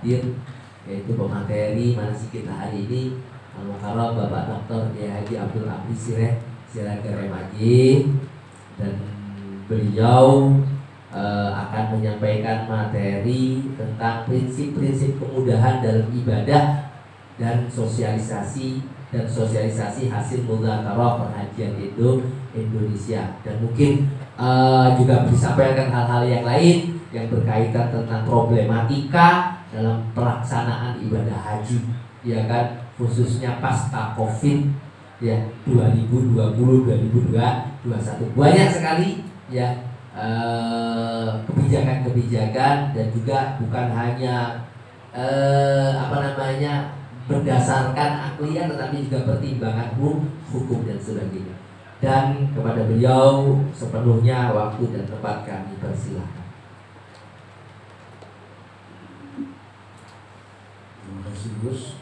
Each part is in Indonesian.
hadir, yaitu pemateri manasik kita hari ini Al-Mukarram Bapak Dr. Haji Abdul Abdi Sireh Siregar MAG, dan beliau akan menyampaikan materi tentang prinsip-prinsip kemudahan dalam ibadah dan sosialisasi hasil mudzakarah pengajian itu Indonesia. Dan mungkin juga disampaikan hal-hal yang lain yang berkaitan tentang problematika dalam pelaksanaan ibadah haji, ya kan, khususnya pasca Covid ya 2020-2021. Banyak sekali ya kebijakan-kebijakan, dan juga bukan hanya berdasarkan akliyah, tetapi juga pertimbangan hukum dan sebagainya. Dan kepada beliau sepenuhnya waktu dan tempat kami persilahkan. Terima kasih Gus.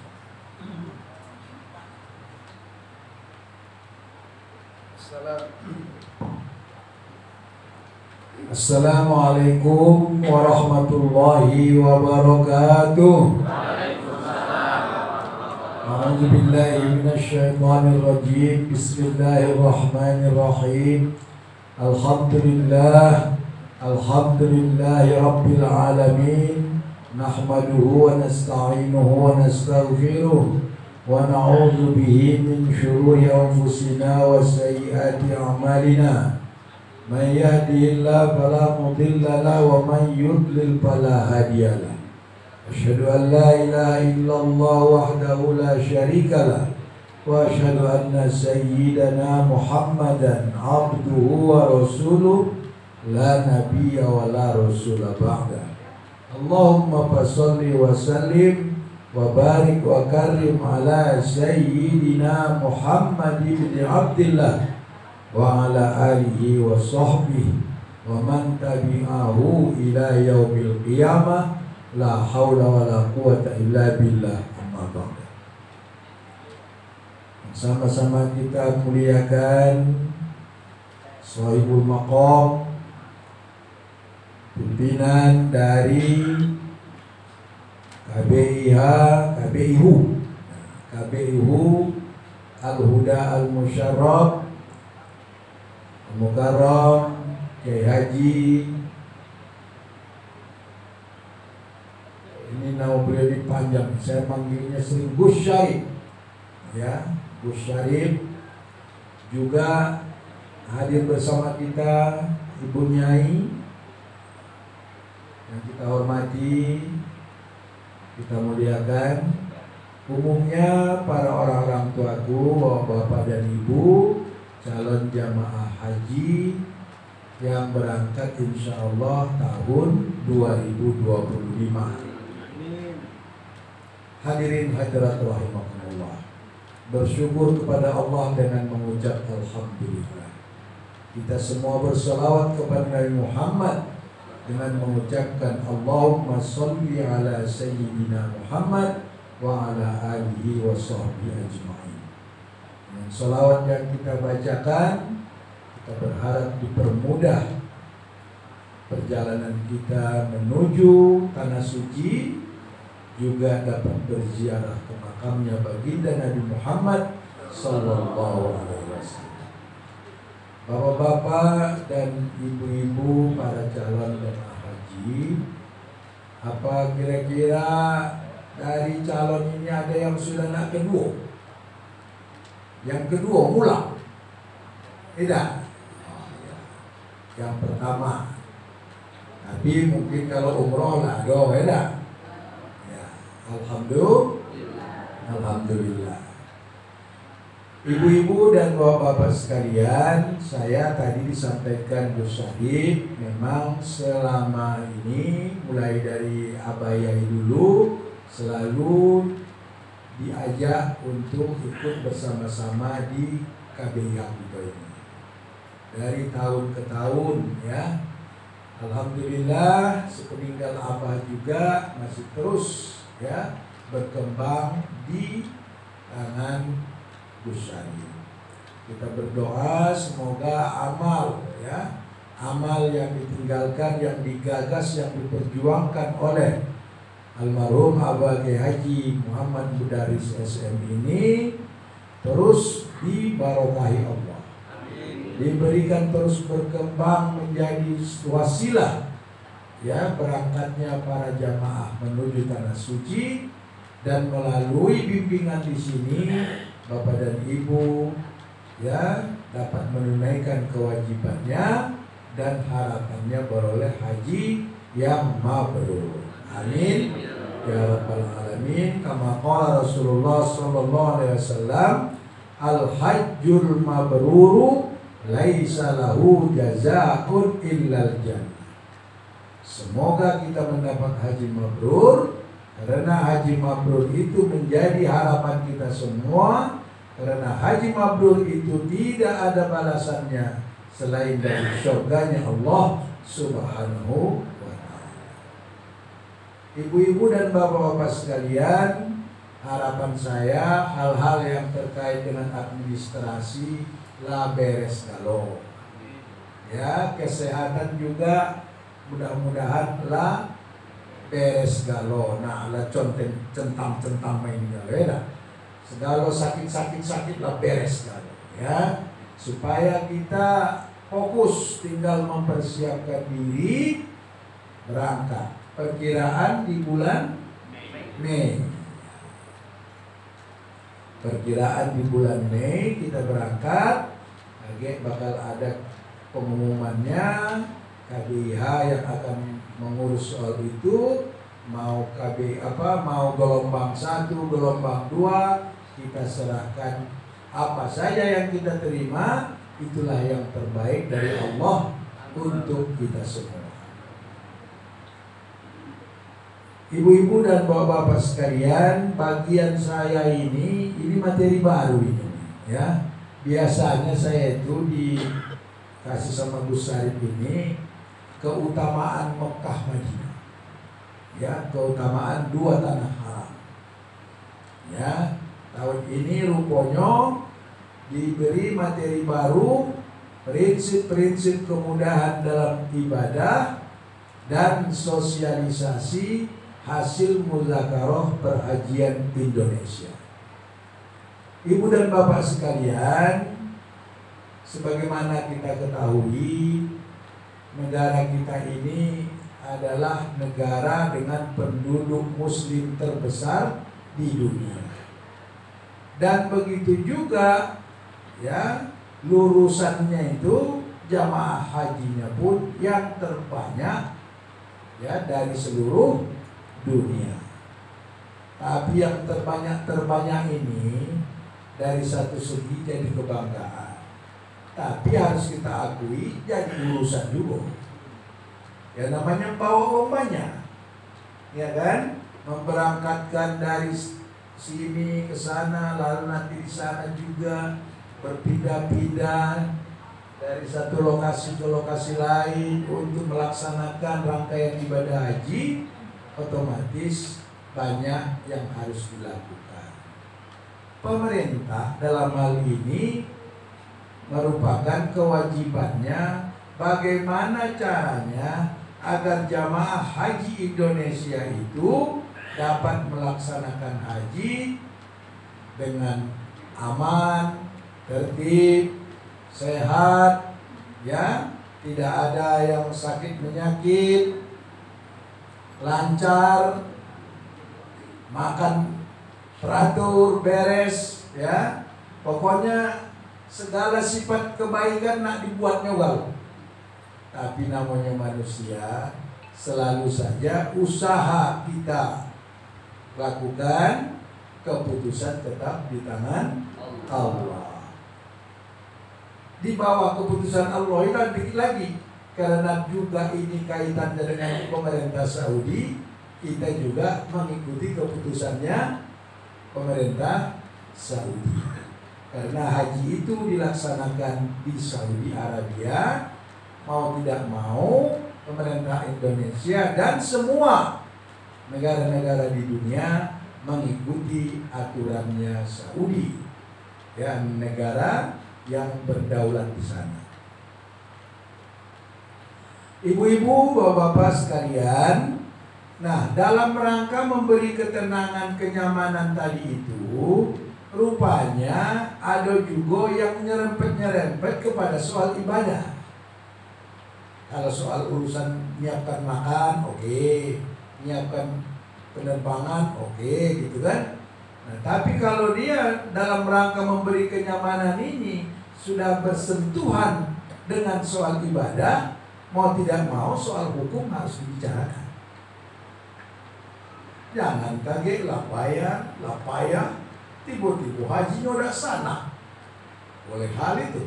Assalamualaikum warahmatullahi wabarakatuh. A'udzu billahi minasyaitonir rajim. Bismillahirrahmanirrahim. Alhamdulillahi rabbil alamin. Nahmaduhu wa nasta'inuhu wa nastaghfiruh wa na'udzu bihi min syururi anfusina wa sayyiati a'malina. Man yahdihillahu fala mudilla lahu wa man yudlil fala hadiya lahu. Asyhadu an la ilaha illallah wahdahu la syarika lah, wa asyhadu anna sayyidana Muhammadan abduhu wa rasuluh la nabiyya wa la rasula ba'da. Allahumma fasholli wa sallim wa barik wa karim ala sayyidina Muhammad ibn Abdillah wa ala alihi wa sahbihi wa man tabi'ahu ila yaumil qiyamah. La haula wa la quwata illa billah. Amma ba'da. Sama-sama kita muliakan Shahibul Maqam, pimpinan dari KBIHU Al-Huda Al-Musyarraf Al-Mukarram Kiai Haji, ini nama beliau dipanjang, saya panggilnya sering Gus Syarif ya, Gus Syarif. Juga hadir bersama kita Ibu Nyai yang kita hormati, kita muliakan. Umumnya para orang-orang tuaku, bapak dan ibu, calon jamaah haji yang berangkat insya Allah tahun 2025. Hadirin hadirat rahimakumullah, bersyukur kepada Allah dengan mengucap alhamdulillah. Kita semua berselawat kepada Nabi Muhammad dengan mengucapkan Allahumma sholli ala sayyidina Muhammad wa ala alihi wa sahbihi ajma'in. Dengan selawat yang kita bacakan, kita berharap dipermudah perjalanan kita menuju tanah suci, juga dapat berziarah ke makamnya baginda Nabi Muhammad sallallahu alaihi wasallam. Bapak-bapak dan ibu-ibu para calon jemaah haji, apa kira-kira dari calon ini ada yang sudah anak kedua? Yang kedua mulai? Tidak. Yang pertama. Tapi mungkin kalau umroh lah, beda. Alhamdulillah. Ibu-ibu dan bapak-bapak sekalian, saya tadi disampaikan Gus Syahid, memang selama ini mulai dari Abah Yai dulu selalu diajak untuk ikut bersama-sama di KBIH kita ini. Dari tahun ke tahun ya. Alhamdulillah sepeninggal Abah juga masih terus ya berkembang di tangan Gus Syahid. Kita berdoa semoga amal yang ditinggalkan, yang digagas, yang diperjuangkan oleh almarhum Abah Kiai Haji Muhammad Mudaris SM ini terus dibarokahi Allah, diberikan terus berkembang menjadi wasilah ya berangkatnya para jamaah menuju tanah suci, dan melalui bimbingan di sini Bapak dan Ibu ya dapat menunaikan kewajibannya dan harapannya beroleh haji yang mabrur. Amin ya rabbal alamin. Kama qala Rasulullah sallallahu alaihi wasallam, al hajjul mabruru laisa lahu jazaa'un illal jannah. Semoga kita mendapat haji mabrur, karena haji mabrur itu menjadi harapan kita semua. Karena haji mabrur itu tidak ada balasannya selain dari surganya Allah Subhanahu wa ta'ala. Ibu-ibu dan bapak-bapak sekalian, harapan saya hal-hal yang terkait dengan administrasi lah beres galo. Ya, kesehatan juga mudah-mudahan lah beres galo. Nah, lah centang-centang main galo ya. Segala sakit lah beres galo ya. Supaya kita fokus tinggal mempersiapkan diri berangkat. Perkiraan di bulan Mei. Perkiraan di bulan Mei kita berangkat. Bakal ada pengumumannya. KBIH yang akan mengurus soal itu, mau mau gelombang 1, gelombang 2, kita serahkan apa saja yang kita terima, itulah yang terbaik dari Allah untuk kita semua. Ibu-ibu dan bapak-bapak sekalian, bagian saya ini materi baru ini ya. Biasanya saya itu dikasih sama Gus Sarif ini keutamaan Mekah Madinah. Ya, keutamaan dua tanah haram. Ya, tahun ini rupanya diberi materi baru, prinsip-prinsip kemudahan dalam ibadah dan sosialisasi hasil muzakarah perhajian Indonesia. Ibu dan bapak sekalian, sebagaimana kita ketahui, negara kita ini adalah negara dengan penduduk muslim terbesar di dunia. Dan begitu juga ya, lurusannya itu jamaah hajinya pun yang terbanyak ya dari seluruh dunia. Tapi yang terbanyak ini dari satu segi jadi kebanggaan. Tapi harus kita akui jadi urusan juga. Ya namanya bawa uang banyak, ya kan? Memberangkatkan dari sini ke sana, lalu nanti di sana juga berpindah-pindah dari satu lokasi ke lokasi lain untuk melaksanakan rangkaian ibadah haji, otomatis banyak yang harus dilakukan. Pemerintah dalam hal ini merupakan kewajibannya bagaimana caranya agar jamaah haji Indonesia itu dapat melaksanakan haji dengan aman, tertib, sehat, ya, tidak ada yang sakit penyakit, lancar, makan teratur, beres, ya, pokoknya segala sifat kebaikan nak dibuatnya galau. Tapi namanya manusia, selalu saja usaha kita lakukan, keputusan tetap di tangan Allah. Di bawah keputusan Allah itu dikit lagi, karena juga ini kaitannya dengan pemerintah Saudi, kita juga mengikuti keputusannya pemerintah Saudi. Karena haji itu dilaksanakan di Saudi Arabia, mau tidak mau pemerintah Indonesia dan semua negara-negara di dunia mengikuti aturannya Saudi, ya, negara yang berdaulat di sana. Ibu-ibu, bapak-bapak sekalian, Nah, dalam rangka memberi ketenangan, kenyamanan tadi itu, rupanya ada juga yang nyerempet-nyerempet kepada soal ibadah. Kalau soal urusan menyiapkan makan, oke, menyiapkan penerbangan, oke, gitu kan. Nah, tapi kalau dia dalam rangka memberi kenyamanan ini sudah bersentuhan dengan soal ibadah, mau tidak mau soal hukum harus dibicarakan. Jangan kaget lapaya, tiba-tiba hajinya udah sana. Boleh hal itu,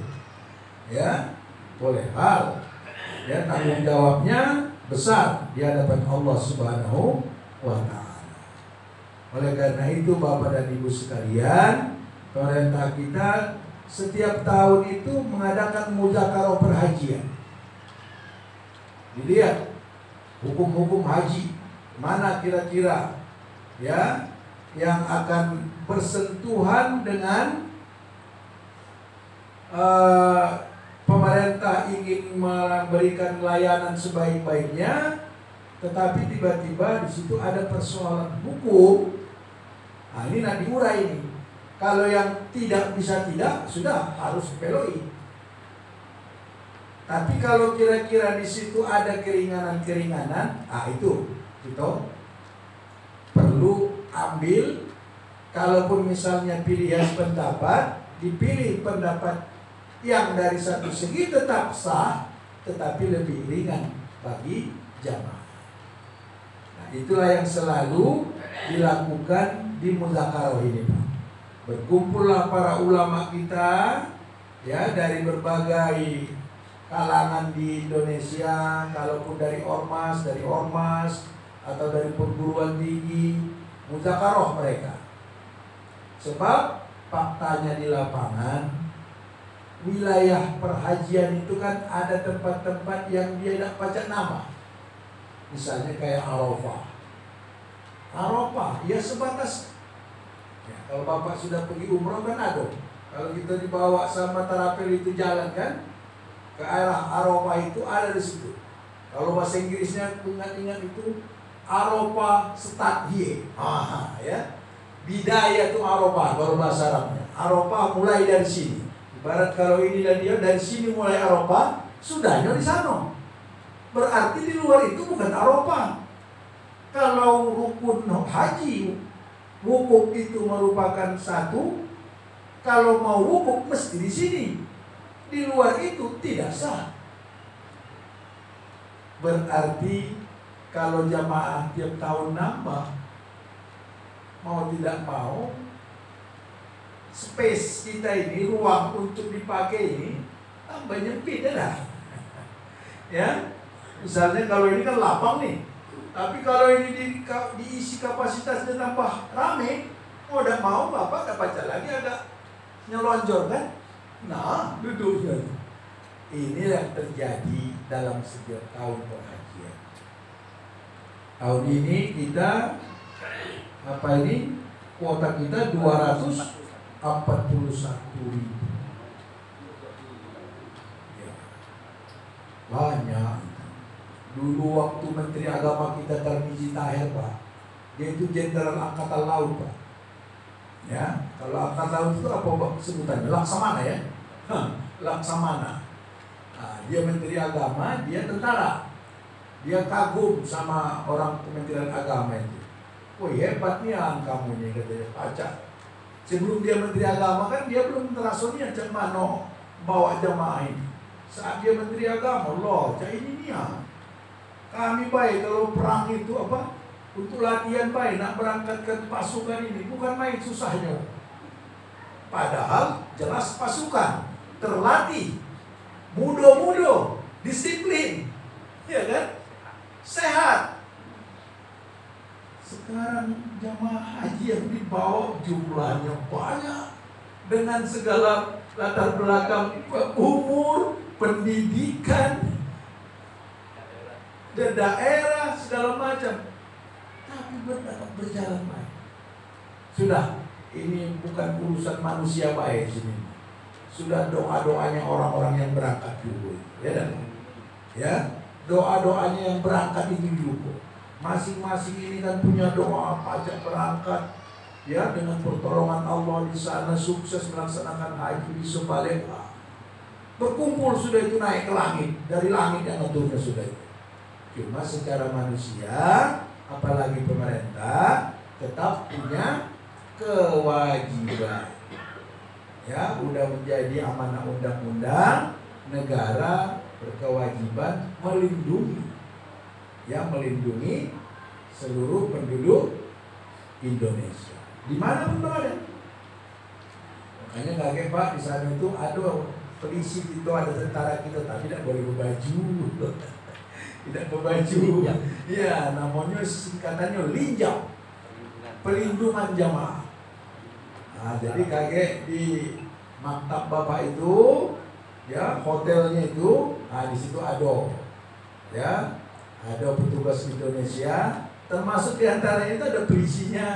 ya, boleh hal. Ya, tanggung jawabnya besar di hadapan Allah Subhanahu wa Ta'ala. Oleh karena itu, Bapak dan Ibu sekalian, pemerintah kita setiap tahun itu mengadakan muzakarah perhajian. Dilihat hukum-hukum haji mana kira-kira ya yang akan bersentuhan dengan pemerintah ingin memberikan layanan sebaik-baiknya, tetapi tiba-tiba di situ ada persoalan hukum. Nah, ini nak diurai ini. Kalau yang tidak bisa tidak, sudah harus peloi. Tapi kalau kira-kira di situ ada keringanan-keringanan, itu kita perlu ambil. Kalaupun misalnya pilihan pendapat, dipilih pendapat yang dari satu segi tetap sah, tetapi lebih ringan bagi jamaah. Nah, itulah yang selalu dilakukan di muzakarah ini, Pak. Berkumpullah para ulama kita ya dari berbagai kalangan di Indonesia, kalaupun dari ormas, atau dari perguruan tinggi, muzakarah mereka. Sebab faktanya di lapangan, wilayah perhajian itu kan ada tempat-tempat yang dia tidak baca nama. Misalnya kayak Arafah, ya sebatas. Ya, kalau Bapak sudah pergi umroh kan ada. Kalau kita dibawa sama tarapel itu jalan kan, ke arah Arafah itu ada di situ. Kalau bahasa Inggrisnya ingat-ingat itu Arafah Stadie. Ya. Bidayah itu Arafah kalau bahasa Arabnya. Arafah mulai dari sini. Ibarat kalau ini dan dia dari sini mulai Arafah, sudahnya di sana. Berarti di luar itu bukan Arafah. Kalau rukun haji, wukuf itu merupakan satu. Kalau mau wukuf mesti di sini. Di luar itu tidak sah. Berarti kalau jamaah tiap tahun nambah, mau tidak mau, space kita ini, ruang untuk dipakai ini tambah nyempit lah. Ya, misalnya kalau ini kan lapang nih, tapi kalau ini diisi kapasitasnya tambah rame, mau tidak mau Bapak tak baca lagi agak nyelonjor kan? Nah, duduknya. Inilah terjadi dalam setiap tahun perhajian. Tahun ini kita kuota kita 241.000. Ya. Banyak. Dulu waktu Menteri Agama kita Tarmizi Tahir, Pak, dia itu Jenderal Angkatan Laut, Pak. Ya, kalau Angkatan Laut itu apa sebutannya? Laksamana ya. Laksamana. Nah, dia Menteri Agama, dia tentara. Dia kagum sama orang Kementerian Agama itu. Wah, hebat nih kamu nih, katanya Pacar. Sebelum dia Menteri Agama kan dia belum terasunya cemano bawa jamaah ini. Saat dia Menteri Agama, loh, ini nih ya. Kami baik kalau perang itu apa? Untuk latihan baik, nak berangkatkan pasukan ini bukan main susahnya. Padahal jelas pasukan terlatih, muda-muda, disiplin, ya kan? Sehat. Sekarang jamaah haji yang dibawa jumlahnya banyak dengan segala latar belakang umur, pendidikan, dan daerah segala macam, tapi berjalan baik. Sudah, ini bukan urusan manusia baik sini. Sudah doa-doanya orang-orang yang berangkat dulu, ya, ya, doa-doanya yang berangkat itu juga. Masing-masing ini kan punya doa pajak berangkat, ya, dengan pertolongan Allah di sana sukses melaksanakan haji di Subaleka. Berkumpul sudah itu naik ke langit, dari langit yang ngaturnya sudah itu. Cuma secara manusia, apalagi pemerintah, tetap punya kewajiban. Ya, udah menjadi amanah undang-undang, negara berkewajiban melindungi, ya, melindungi seluruh penduduk Indonesia. Di mana pun berada. Makanya kaget Pak, di sana itu ada polisi, itu ada tentara kita, tapi tidak boleh berbaju. Tidak berbaju. Iya, namanya singkatannya linjau. Pelindungan jamaah. Nah, jadi kaget di maktab Bapak itu, ya, hotelnya itu, nah di situ ada, ya, ada petugas Indonesia, termasuk diantaranya itu ada polisinya,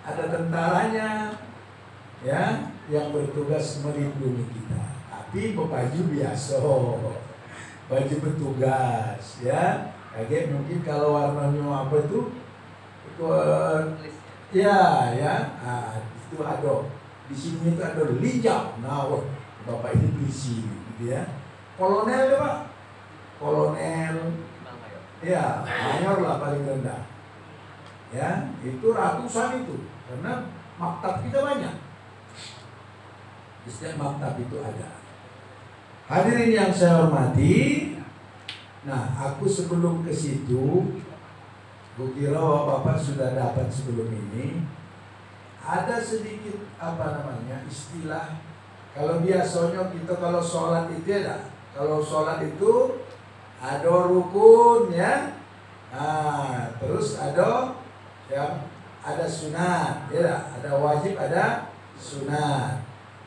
ada tentaranya, ya, yang bertugas melindungi kita. Tapi berbaju biasa, baju petugas, ya. Kaget mungkin kalau warnanya apa itu ya, ya, nah, itu ada. Di sini itu ada linjau. Nah, Bapak ini polisi, gitu ya. Kolonel ya Pak, kolonel, ya, mayor lah paling rendah. Ya, itu ratusan itu, karena maktab kita banyak. Di setiap maktab itu ada. Hadirin yang saya hormati, nah aku sebelum ke situ, kukira Bapak sudah dapat sebelum ini. Ada sedikit istilah. Kalau biasanya kita kalau sholat itu ada, kalau sholat itu ada rukun, ya. Nah, terus ada yang ada sunat, ya, ada wajib, ada sunat.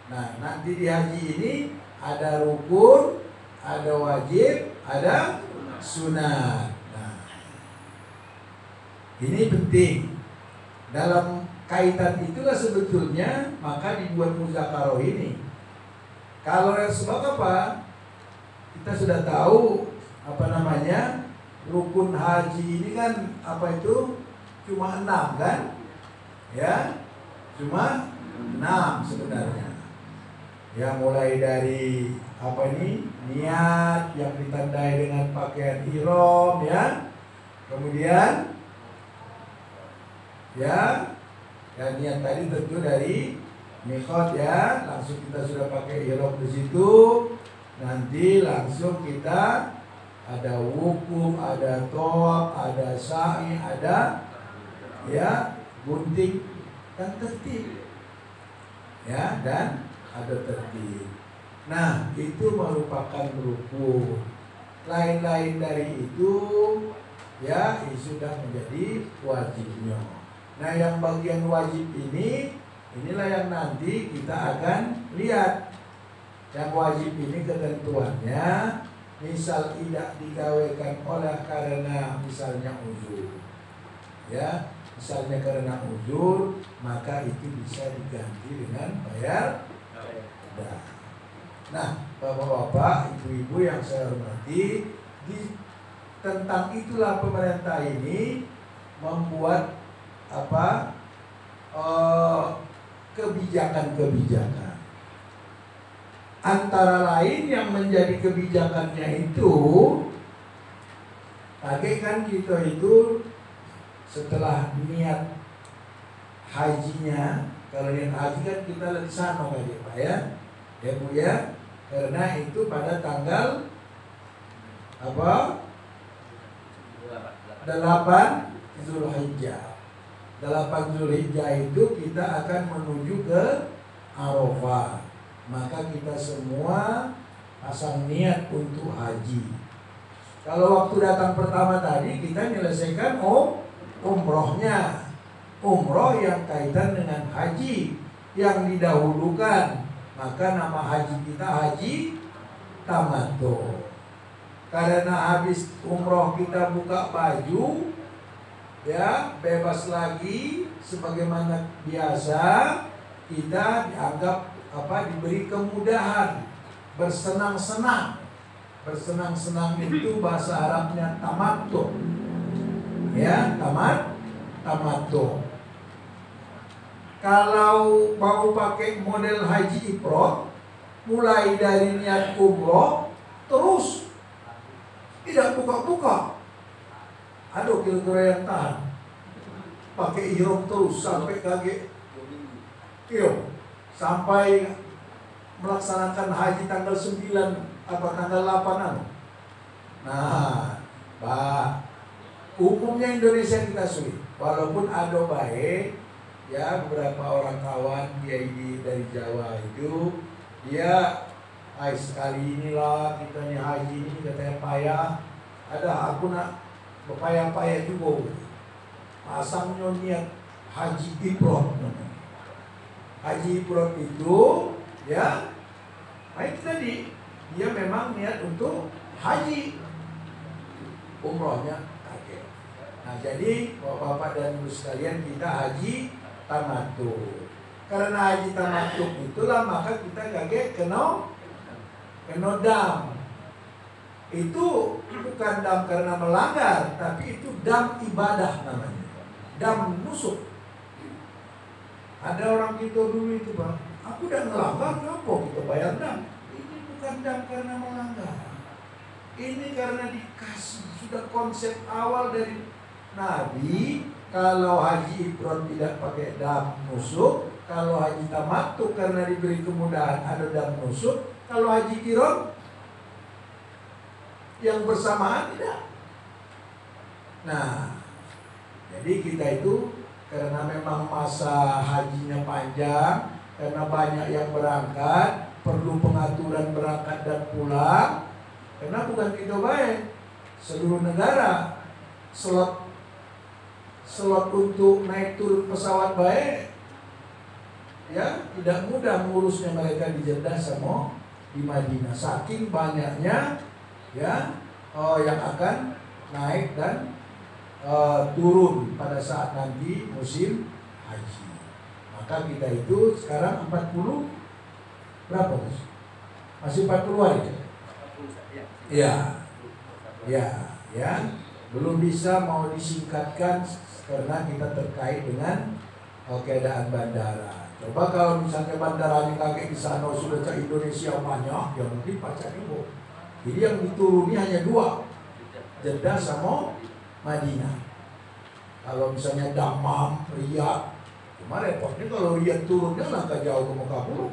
Nah, nanti di haji ini ada rukun, ada wajib, ada sunat. Nah, ini penting. Dalam kaitan itulah sebetulnya maka dibuat muzakarah ini. Kalau sebab apa? Kita sudah tahu rukun haji ini kan cuma 6 kan? Ya, cuma 6 sebenarnya. Ya, mulai dari niat yang ditandai dengan pakaian ihram, ya. Kemudian ya, dan niat tadi tentu dari miqat, ya, langsung kita sudah pakai ihram di situ. Nanti langsung kita ada wukuf, ada tawaf, ada sa'i, ada, ya, gunting dan tertib, ya, dan ada tertib. Nah, itu merupakan rukun. Lain-lain dari itu, ya, sudah menjadi wajibnya. Nah, yang bagian wajib ini, inilah yang nanti kita akan lihat. Yang wajib ini ketentuannya, misal tidak digawekan oleh karena misalnya uzur, ya, misalnya karena uzur, maka itu bisa diganti dengan bayar. Nah, bapak-bapak, ibu-ibu yang saya hormati, tentang itulah pemerintah ini membuat kebijakan-kebijakan. Antara lain yang menjadi kebijakannya itu, kan kita itu setelah niat hajinya, kalau niat haji kan kita lihat sana Pak, ya, ya Bu, ya, karena itu pada tanggal 8 Zulhijjah. 8 Zulhijjah itu kita akan menuju ke Arafah. Maka kita semua pasang niat untuk haji. Kalau waktu datang pertama tadi kita menyelesaikan umrohnya. Umroh yang kaitan dengan haji yang didahulukan. Maka nama haji kita haji tamattu. Karena habis umroh kita buka baju, ya, bebas lagi sebagaimana biasa, kita dianggap diberi kemudahan, bersenang-senang. Bersenang-senang itu bahasa Arabnya tamattu. ya, tamattu. Kalau mau pakai model haji ifrad, mulai dari niat umroh terus tidak buka-buka. Aduh, kira-kira yang tahan pakai ihram terus sampai kaget. Iya, sampai melaksanakan haji tanggal 9 atau tanggal 8. Nah, Pak, umumnya Indonesia kita sulit. Walaupun ada baik, ya beberapa orang kawan kiai dari Jawa itu, dia sekali inilah kita nih haji ini katanya payah. Ada aku nak berpayah-payah juga. Pasangnya niat haji ifrad. Haji ifrad itu ya, itu tadi dia memang niat untuk haji, umrohnya kaget. Nah, jadi bapak-bapak dan ibu sekalian, kita haji tamattu. Karena haji tamattu itulah maka kita kaget kena dam. Itu bukan dam karena melanggar, tapi itu dam ibadah namanya. Dam nusuk. Ada orang kita dulu itu, Bang, aku udah melanggar, kenapa kita bayar dam? Ini bukan dam karena melanggar. Ini karena dikasih, sudah konsep awal dari Nabi. Kalau haji ifrad tidak pakai dam nusuk, kalau haji tamattu karena diberi kemudahan ada dam nusuk, kalau haji qiran yang bersamaan tidak. Nah, jadi kita itu karena memang masa hajinya panjang, karena banyak yang berangkat, perlu pengaturan berangkat dan pulang. Karena bukan kita baik, seluruh negara slot untuk naik turun pesawat baik, ya tidak mudah ngurusnya mereka di Jeddah sama di Madinah. Saking banyaknya ya yang akan naik dan turun pada saat nanti musim haji. Maka kita itu sekarang 40 berapa, Mas? Masih 40 hari? Ya, belum bisa mau disingkatkan karena kita terkait dengan keadaan bandara. Coba kalau misalnya bandaranya kaget di sana sudah ke Indonesia banyak, ya mungkin pacak juga. Jadi yang dituruni hanya 2, Jeddah sama Madinah. Kalau misalnya Dammam, Riyadh, cuma repotnya kalau Riyadh turunnya lah ke jauh ke Mekah pula.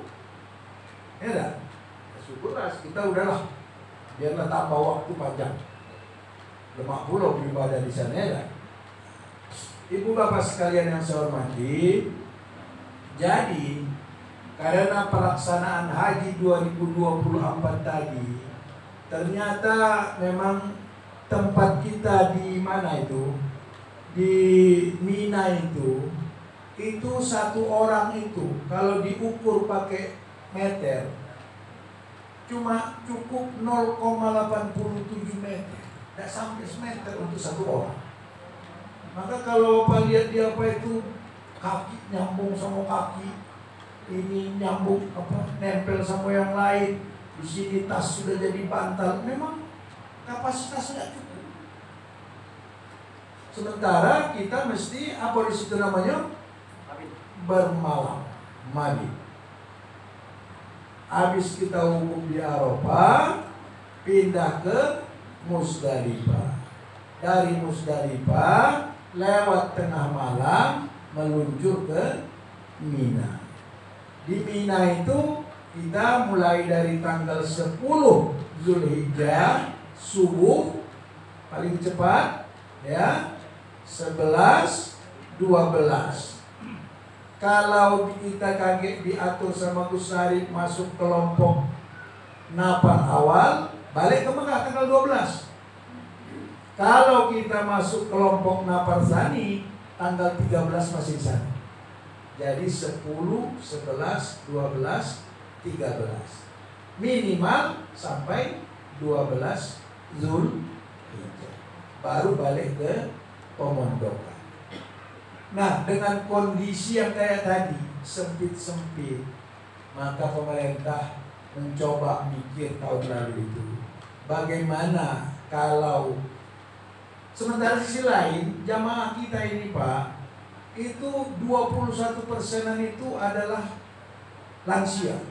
Ya dah, syukurlah kita udahlah, biarlah tambah waktu panjang. Lemak pulau beribadah di sana ya. Ibu bapak sekalian yang saya hormati, jadi karena pelaksanaan haji 2024 tadi, ternyata memang tempat kita di mana itu, di Mina itu satu orang itu kalau diukur pakai meter cuma cukup 0,87 meter. Tidak sampai semeter untuk satu orang. Maka kalau Bapak lihat dia itu kaki nyambung sama kaki, ini nyambung nempel sama yang lain, di sini tas sudah jadi bantal, memang kapasitasnya cukup. Sementara kita mesti apa di situ namanya bermalam, mabit. Habis kita wukuf di Arafah, pindah ke Musdalifah. Dari Musdalifah lewat tengah malam meluncur ke Mina. Di Mina itu kita mulai dari tanggal 10 Zulhijjah subuh paling cepat ya, 11, 12. Kalau kita kaget diatur sama Gus Sarif masuk kelompok nafar awal, balik ke Mekah tanggal 12. Kalau kita masuk kelompok nafar tsani, tanggal 13 masih di sana. Jadi 10, 11, 12, 13. Minimal sampai 12 Zulhijjah. Baru balik ke pemondokan. Nah, dengan kondisi yang kayak tadi, sempit-sempit, maka pemerintah mencoba mikir tahun lalu itu, bagaimana kalau Sementara sisi lain, jamaah kita ini Pak, itu 21%-an itu adalah lansia.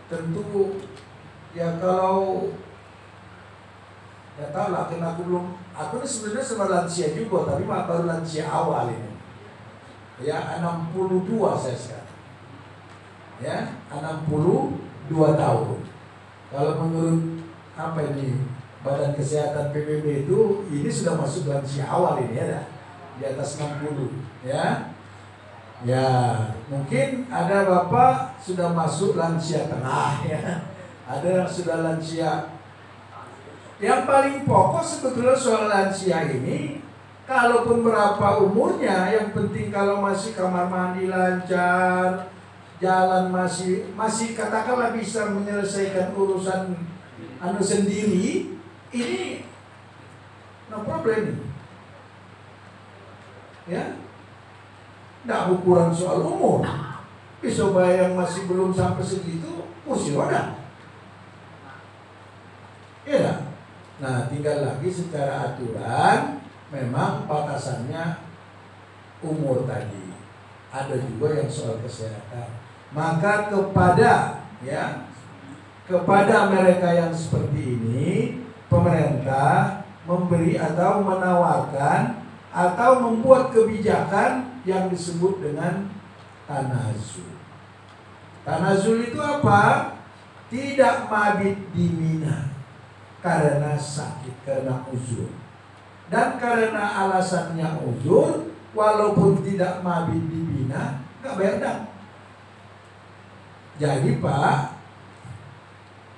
Tentu ya kalau ya tahu lah, karena aku ini sebenarnya sama lansia juga, tapi baru lansia awal ini. Ya 62 saya sekarang. Ya 62 tahun. Kalau menurut apa ini Badan Kesehatan PBB itu, ini sudah masuk lansia awal ini ya, di atas 60 ya. Ya mungkin ada bapak sudah masuk lansia tengah ya, ada yang sudah lansia. Yang paling pokok sebetulnya soal lansia ini, kalaupun berapa umurnya, yang penting kalau masih kamar mandi lancar, jalan masih katakanlah bisa menyelesaikan urusan sendiri, ini no problem. Ya, nggak ukuran soal umur. Bisa bayang masih belum sampai segitu, kursi roda. Ya. Nah, tinggal lagi secara aturan, memang batasannya umur tadi. Ada juga yang soal kesehatan. Maka kepada mereka yang seperti ini, pemerintah memberi atau menawarkan atau membuat kebijakan yang disebut dengan tanazul. Tanazul itu apa? Tidak mabit di Mina karena sakit, karena uzur. Dan karena alasannya uzur, walaupun tidak mabit di Mina, nggak bayar dam. Jadi Pak,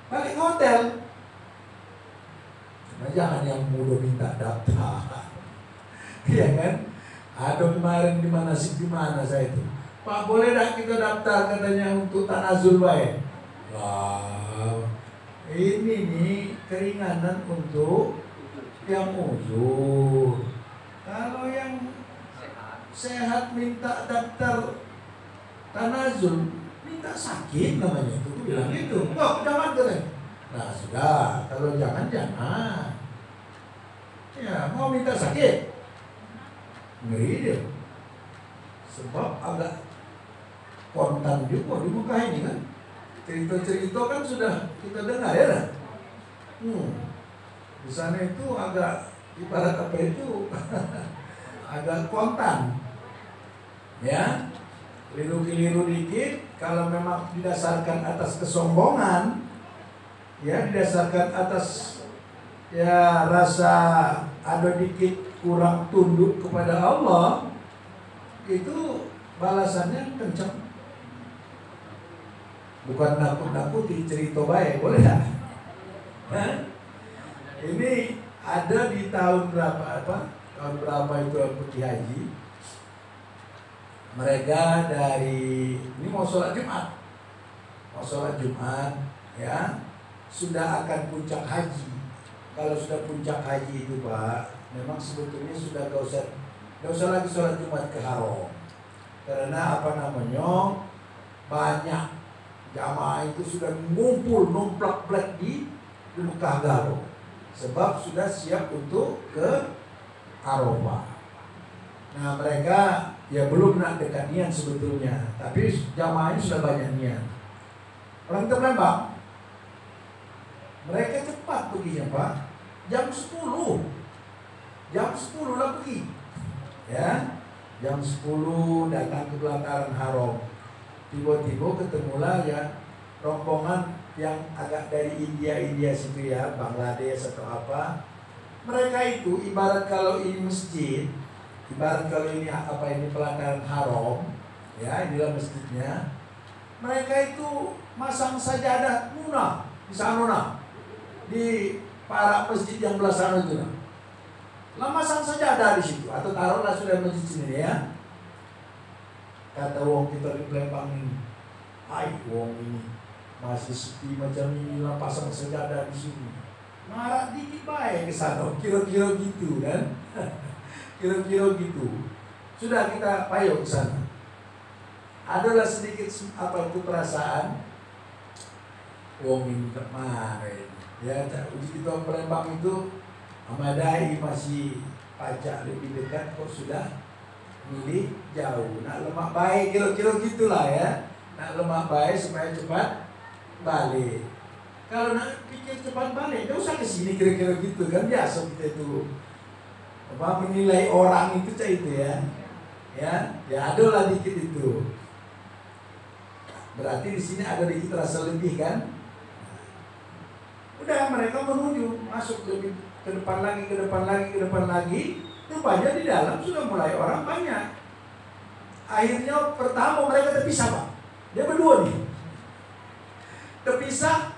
balik ke hotel. Cuma jangan yang mudah minta daftar. Iya kan? Ada kemarin di mana saya itu, Pak boleh dah kita daftar katanya untuk tanazul baik. Wow, ini nih keringanan untuk yang uzur. Kalau yang sehat minta daftar tanazul, minta sakit namanya itu, bilang gitu. Oh jangan keren. Nah sudah, kalau jangan. Ya mau minta sakit, ngeri dia. Sebab agak kontan juga di muka ini kan. Cerita-cerita kan sudah kita dengar ya. Di sana itu agak ibarat apa itu agak kontan. Ya, keliru-keliru dikit. Kalau memang didasarkan atas kesombongan, ya didasarkan atas ya rasa ada dikit kurang tunduk kepada Allah, itu balasannya kencang. Bukan nakut-nakuti, cerita baik, boleh tak? Ini ada di tahun berapa tahun berapa itu pergi haji. Mereka dari ini mau sholat Jumat, ya sudah akan puncak haji. Kalau sudah puncak haji itu Pak, memang sebetulnya sudah gak usah lagi sholat Jumat ke Haram, karena banyak jamaah itu sudah ngumpul numplak di Mekah Garo, sebab sudah siap untuk ke Arafah. Nah mereka ya belum nak dekat niat sebetulnya, tapi jamaah ini sudah banyak niat. Orang Palembang, mereka cepat perginya Pak, jam 10 lah pergi, ya jam 10 datang ke pelataran Haram. Tiba-tiba ketemulah ya rombongan yang agak dari India situ ya, Bangladesh atau apa. Mereka itu ibarat kalau ini masjid, ibarat kalau ini pelataran Haram, ya inilah masjidnya. Mereka itu masang sajadah munah di sana, di para masjid yang belah sana itu. Lah masang sajadah di situ, atau taruhlah sudah masjid sini ya. Kata wong kita di Palembang ini, hai wong ini masih sepi macam ini lah, pasang sajadah di sini. Marah dikit baik ke sana, kira-kira gitu kan? Kira-kira gitu. Sudah kita payo ke sana. Adalah sedikit perasaan wong ini kemarin. Ya, uji kita Palembang itu sama dai masih pajak lebih dekat kok sudah milih jauh. Nak lemak baik kira-kira gitulah ya. Nak lemak baik supaya cepat balik. Kalau nak pikir cepat balik, gak usah kesini kira-kira gitu kan, biasa kita itu menilai orang itu cah itu ya adalah dikit itu. Berarti di sini ada dikit rasa lebih kan. Udah mereka menuju masuk lebih ke depan lagi. Rupanya di dalam sudah mulai orang banyak. Akhirnya pertama mereka terpisah Pak. Dia berdua nih. Terpisah,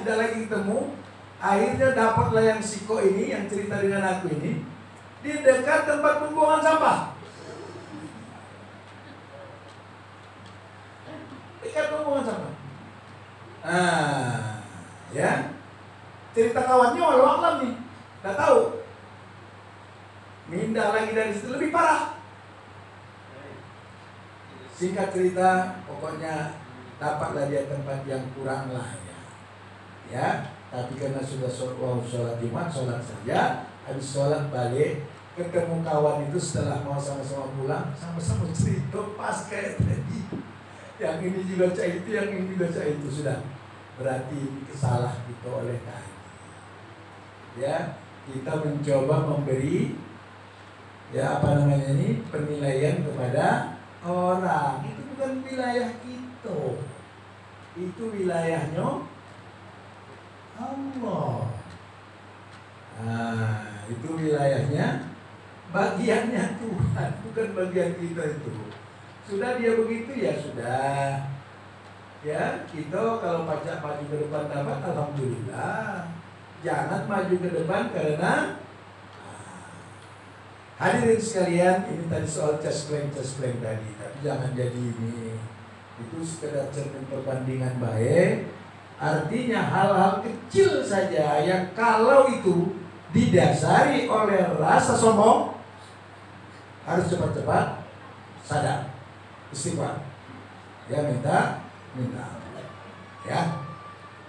tidak lagi ketemu. Akhirnya dapatlah yang Siko ini, yang cerita dengan aku ini, di dekat tempat pembuangan sampah. Dekat pembuangan sampah. Ya. Cerita kawannya walau alam nih, nggak tahu. Mindah lagi dari situ lebih parah. Singkat cerita, pokoknya dapatlah dia tempat yang kurang layak. Ya, tapi karena sudah sholat Jumat, sholat saja. Habis sholat balik, ketemu kawan itu setelah mau sama-sama pulang, sama-sama cerita pas kayak tadi. Yang ini dibaca itu, yang ini dibaca itu, sudah. Berarti salah kita oleh tadi. Ya, kita mencoba memberi penilaian kepada orang. Itu bukan wilayah kita. Itu wilayahnya Allah. Itu wilayahnya, bagiannya Tuhan, bukan bagian kita itu. Sudah dia begitu ya sudah. Ya, kita kalau pajak maju ke depan dapat, alhamdulillah. Jangan maju ke depan karena hadirin sekalian, ini tadi soal cespleng tadi, tapi jangan jadi ini. Itu sekedar cermin perbandingan baik. Artinya hal-hal kecil saja yang kalau itu didasari oleh rasa sombong, harus cepat-cepat sadar, istighfar. Ya, minta. Ya.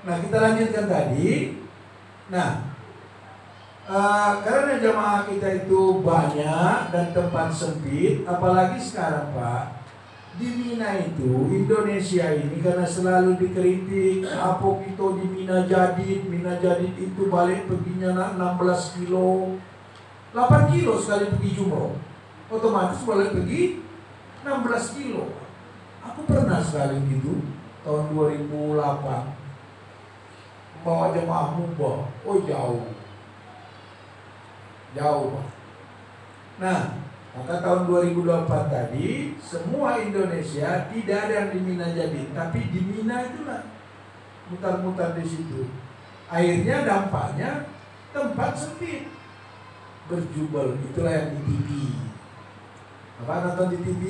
Nah, kita lanjutkan tadi. Nah, karena jamaah kita itu banyak dan tempat sempit, apalagi sekarang Pak, di Mina itu, Indonesia ini karena selalu dikritik, apa kita di Mina Jadid itu balik perginya 16 kilo, 8 kilo sekali pergi jumroh, otomatis balik pergi 16 kilo. Aku pernah sekali gitu, tahun 2008, bawa jemaah mubah, jauh Pak. Nah, maka tahun 2024 tadi semua Indonesia tidak ada yang di Mina Jadid, tapi di Mina itulah mutar-mutar di situ. Akhirnya dampaknya tempat sempit, berjubel, itulah yang di TV. Apa nonton di TV?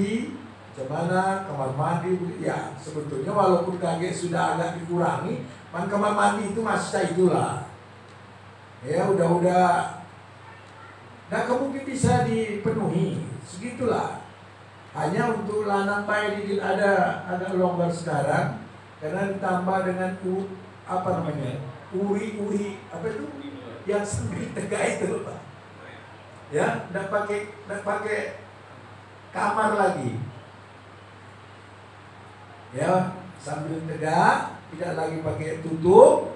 Bagaimana kamar mandi? Ya sebetulnya walaupun kaget sudah agak dikurangi, kamar mandi itu masih itulah. Ya udah. Nah, mungkin bisa dipenuhi segitulah. Hanya untuk lanang bayi dikit ada agak longgar sekarang karena ditambah dengan uri apa itu yang sempit tegak itu Pak. Ya, tidak pakai kamar lagi. Ya, sambil tegak, tidak lagi pakai tutup,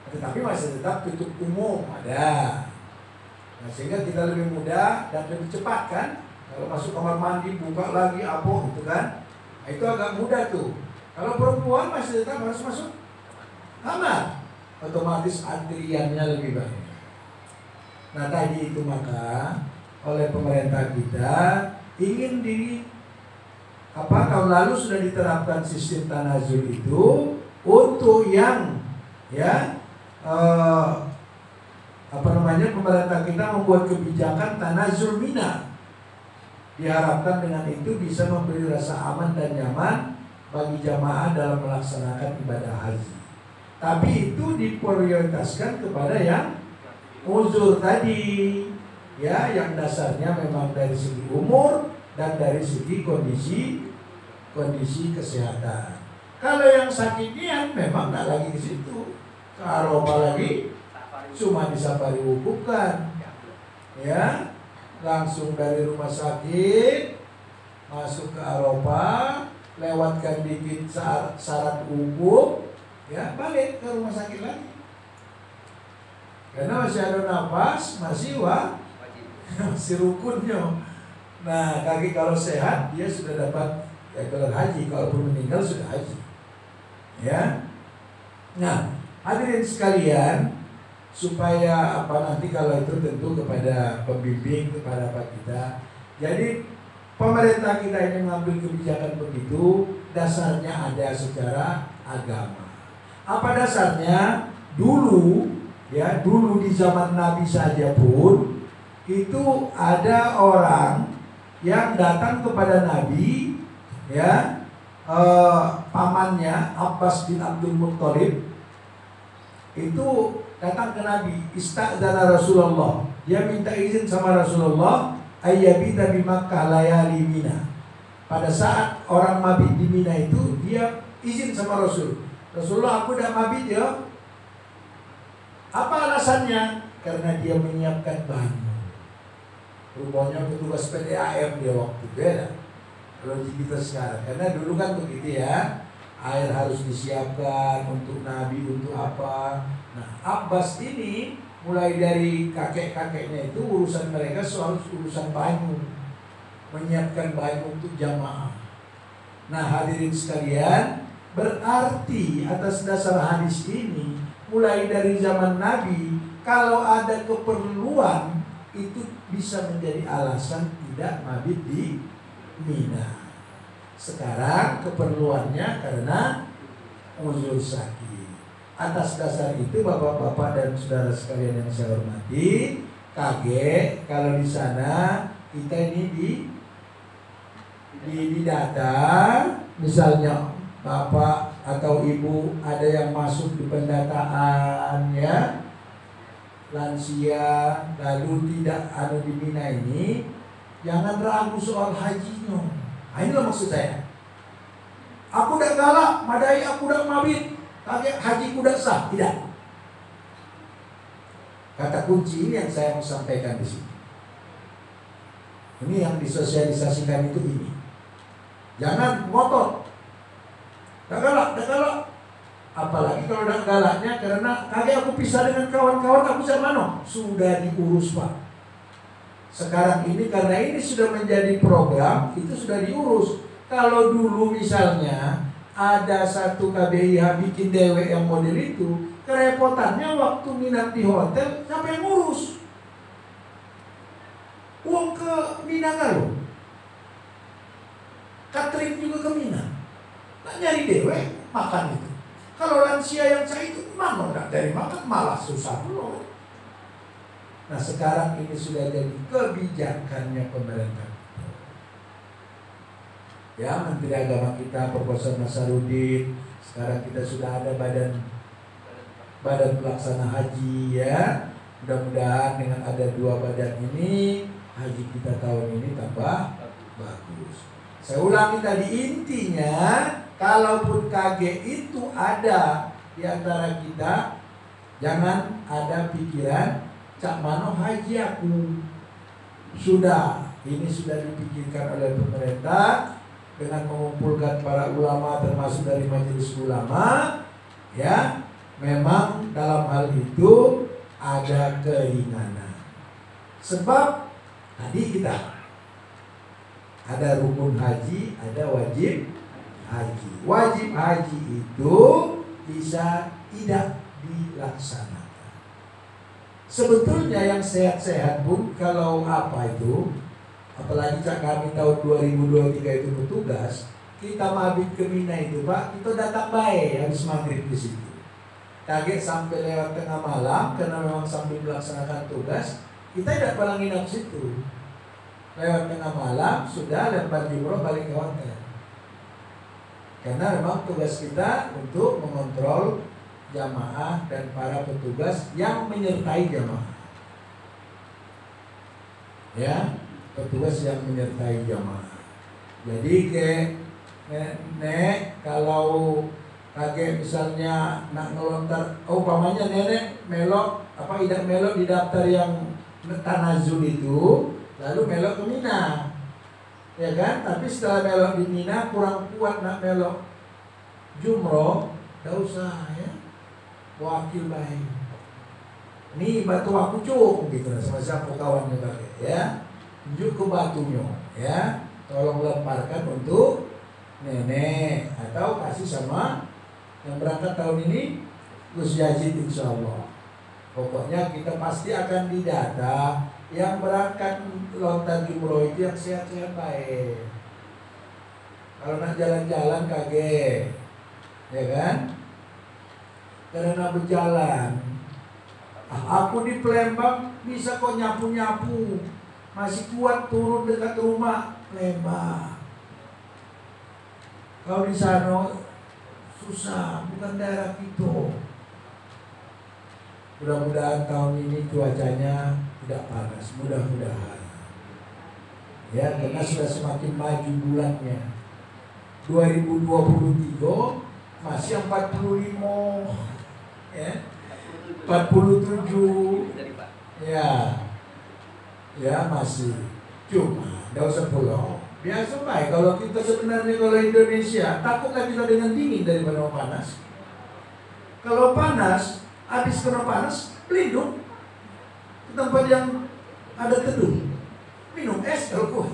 tetapi masih tetap tutup umum ada. Nah, sehingga kita lebih mudah dan lebih cepat kan. Kalau masuk kamar mandi buka lagi itu kan. Nah, itu agak mudah tuh. Kalau perempuan masih tetap harus masuk kamar, otomatis antriannya lebih banyak. Nah, tadi itu maka oleh pemerintah kita ingin tahun lalu sudah diterapkan sistem tanazul itu untuk yang pemerintah kita membuat kebijakan tanazul Mina. Diharapkan dengan itu bisa memberi rasa aman dan nyaman bagi jamaah dalam melaksanakan ibadah haji. Tapi itu diprioritaskan kepada yang uzur tadi, ya, yang dasarnya memang dari segi umur dan dari segi kondisi kesehatan. Kalau yang sakitnya memang nggak lagi ke situ, ke Arafah lagi, cuma di safari wukuf kan, ya, langsung dari rumah sakit masuk ke Arafah, lewatkan dikit syarat wukuf, ya balik ke rumah sakit lagi. Karena masih ada nafas, masih masih rukunnya. Nah, kaki kalau sehat dia sudah dapat gelar haji, kalaupun meninggal sudah haji. Ya. Nah, hadirin sekalian, supaya nanti kalau itu tentu kepada pembimbing, kepada kita. Jadi pemerintah kita ini mengambil kebijakan begitu, dasarnya ada secara agama. Apa dasarnya? Dulu di zaman Nabi saja pun itu ada orang yang datang kepada Nabi, ya, pamannya Abbas bin Abdul Muttalib itu datang ke Nabi, istadzana Rasulullah, dia minta izin sama Rasulullah ayyabita bi Makkah layali Mina. Pada saat orang mabit di Mina itu dia izin sama Rasulullah, aku udah mabit ya. Apa alasannya? Karena dia menyiapkan bahan. Rupanya petugas PDAM dia waktu beda kalau di kita sekarang, karena dulu kan begitu ya, air harus disiapkan untuk Nabi, untuk apa. Nah, Abbas ini mulai dari kakek-kakeknya itu urusan mereka soal urusan banyu, menyiapkan banyu untuk jamaah. Nah, hadirin sekalian, berarti atas dasar hadis ini mulai dari zaman Nabi, kalau ada keperluan itu bisa menjadi alasan tidak mabit di Mina. Sekarang keperluannya karena uzur sakit. Atas dasar itu bapak-bapak dan saudara sekalian yang saya hormati, kaget kalau di sana kita ini di data, misalnya bapak atau ibu ada yang masuk di pendataan, ya, lansia, lalu tidak ada di Mina ini, jangan ragu soal hajinya. Nah, inilah maksud saya. Aku udah galak, madai aku udah mabit, kaget hajiku udah sah. Tidak. Kata kunci ini yang saya mau sampaikan di sini. Ini yang disosialisasikan itu ini. Jangan ngotot. Dah galak. Apalagi kalau udah galaknya karena kaget aku pisah dengan kawan-kawan aku sama no. Sudah diurus Pak. Sekarang ini karena ini sudah menjadi program, itu sudah diurus. Kalau dulu misalnya ada satu KBIH bikin dewek yang model itu, kerepotannya waktu minat di hotel siapa yang ngurus? Uang ke Mina kalau catering juga ke Mina. Nah, nyari dewek makan itu. Kalau lansia yang saya itu mana enggak dari makan, malah susah loh. Nah, sekarang ini sudah jadi kebijakannya pemerintah. Ya, Menteri Agama kita Profesor Nasaruddin, sekarang kita sudah ada badan pelaksana haji, ya. Mudah-mudahan dengan ada 2 badan ini, haji kita tahun ini tambah bagus. Saya ulangi tadi, intinya kalaupun KG itu ada di antara kita, jangan ada pikiran cak mano haji aku. Ini sudah dipikirkan oleh pemerintah dengan mengumpulkan para ulama termasuk dari majelis ulama, ya. Memang dalam hal itu ada keringanan. Sebab tadi kita ada rukun haji, ada wajib haji. Wajib haji itu bisa tidak dilaksanakan. Sebetulnya yang sehat-sehat pun kalau apalagi kami tahun 2023 itu petugas, kita mabit ke Mina itu Pak, kita datang baik habis maghrib di situ. Kaget sampai lewat tengah malam karena memang sambil melaksanakan tugas, kita tidak pernah nginap situ. Lewat tengah malam sudah lempar jumroh balik ke hotel. Karena memang tugas kita untuk mengontrol jamaah dan para petugas yang menyertai jamaah. Ya, petugas yang menyertai jamaah. Jadi nenek kalau kakek misalnya nak ngelontar, umpamanya nenek melok apa tidak melok di daftar yang tanazul itu, lalu melok ke Mina, ya kan? Tapi setelah melok di Mina kurang kuat nak melok jumroh, tidak usah ya, wakil baik. Ini batu aku cung gitu, sama siapa kawannya bagai, ya, tunjuk ke batunya, ya, tolong lemparkan untuk nenek atau kasih sama yang berangkat tahun ini Gus Yazid insya Allah. Pokoknya kita pasti akan didata yang berangkat lontar jumroh itu yang sehat-sehat baik. Kalau nak jalan-jalan kaget, ya kan? Karena berjalan, aku di Palembang bisa kok nyapu-nyapu, masih kuat turun dekat rumah Palembang. Kalau di sana susah, bukan daerah kita. Mudah-mudahan tahun ini cuacanya tidak panas, mudah-mudahan. Ya, karena sudah semakin maju bulannya. 2023 masih 45, ya, 47, ya masih. Cuma tidak usah pulau. Biasa baik kalau kita sebenarnya kalau Indonesia takutlah kita dengan dingin daripada panas. Kalau panas, habis kena panas, pelindung ke tempat yang ada teduh. Minum es kalau kuat.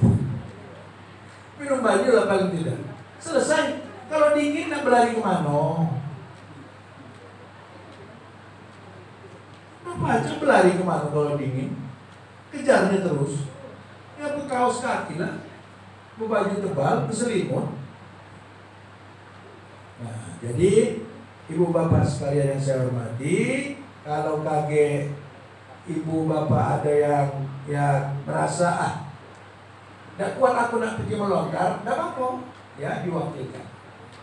Minum baju lah paling tidak. Selesai. Kalau dingin nak berlari kemana? Apa aja berlari kemana kalau dingin? Kejarnya terus. Ya berkaos kaki lah, berbaju tebal, berselimut. Nah, jadi ibu bapak sekalian yang saya hormati, kalau kaget ibu bapak ada yang merasa tidak kuat aku nak pergi melontar, tidak apa-apa, ya diwakilkan.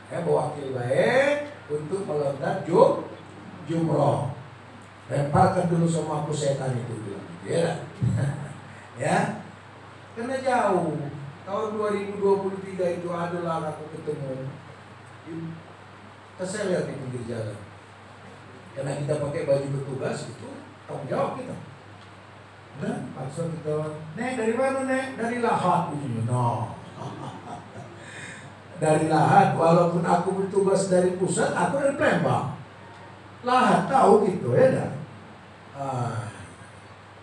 Ya mewakil baik untuk melontar jumroh. Lemparkan dulu sama aku setan itu dulu, ya. Ya, karena jauh. Tahun 2023 itu adalah aku ketemu. Saya lihat di pinggir jalan. Karena kita pakai baju petugas itu tanggung jawab kita. Nah, maksud kita, Nek dari mana Nek? Dari Lahat. No. Dari Lahat, walaupun aku bertugas dari pusat, aku dari Palembang. Lahat tahu gitu ya dah.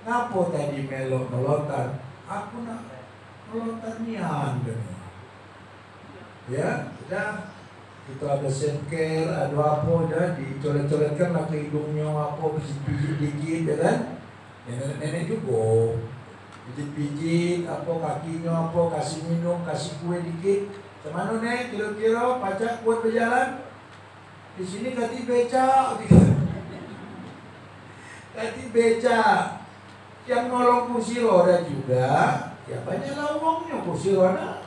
Ngapo tadi melok melontar? Aku nak melontar nian gitu. Ya, sudah. Itu ada senker, ada apa, dah dicoret-coretkan lah ke hidungnya, apa pijit-pijit dikit, ya kan? Ya nenek-nenek juga pijit-pijit, apa kakinya, apa kasih minum, kasih kue dikit. Semana nek, kira-kira pacak kuat berjalan? Di sini kati beca, kati beca. Yang nolong kursi roda juga, ya banyak lawangnya kursi roda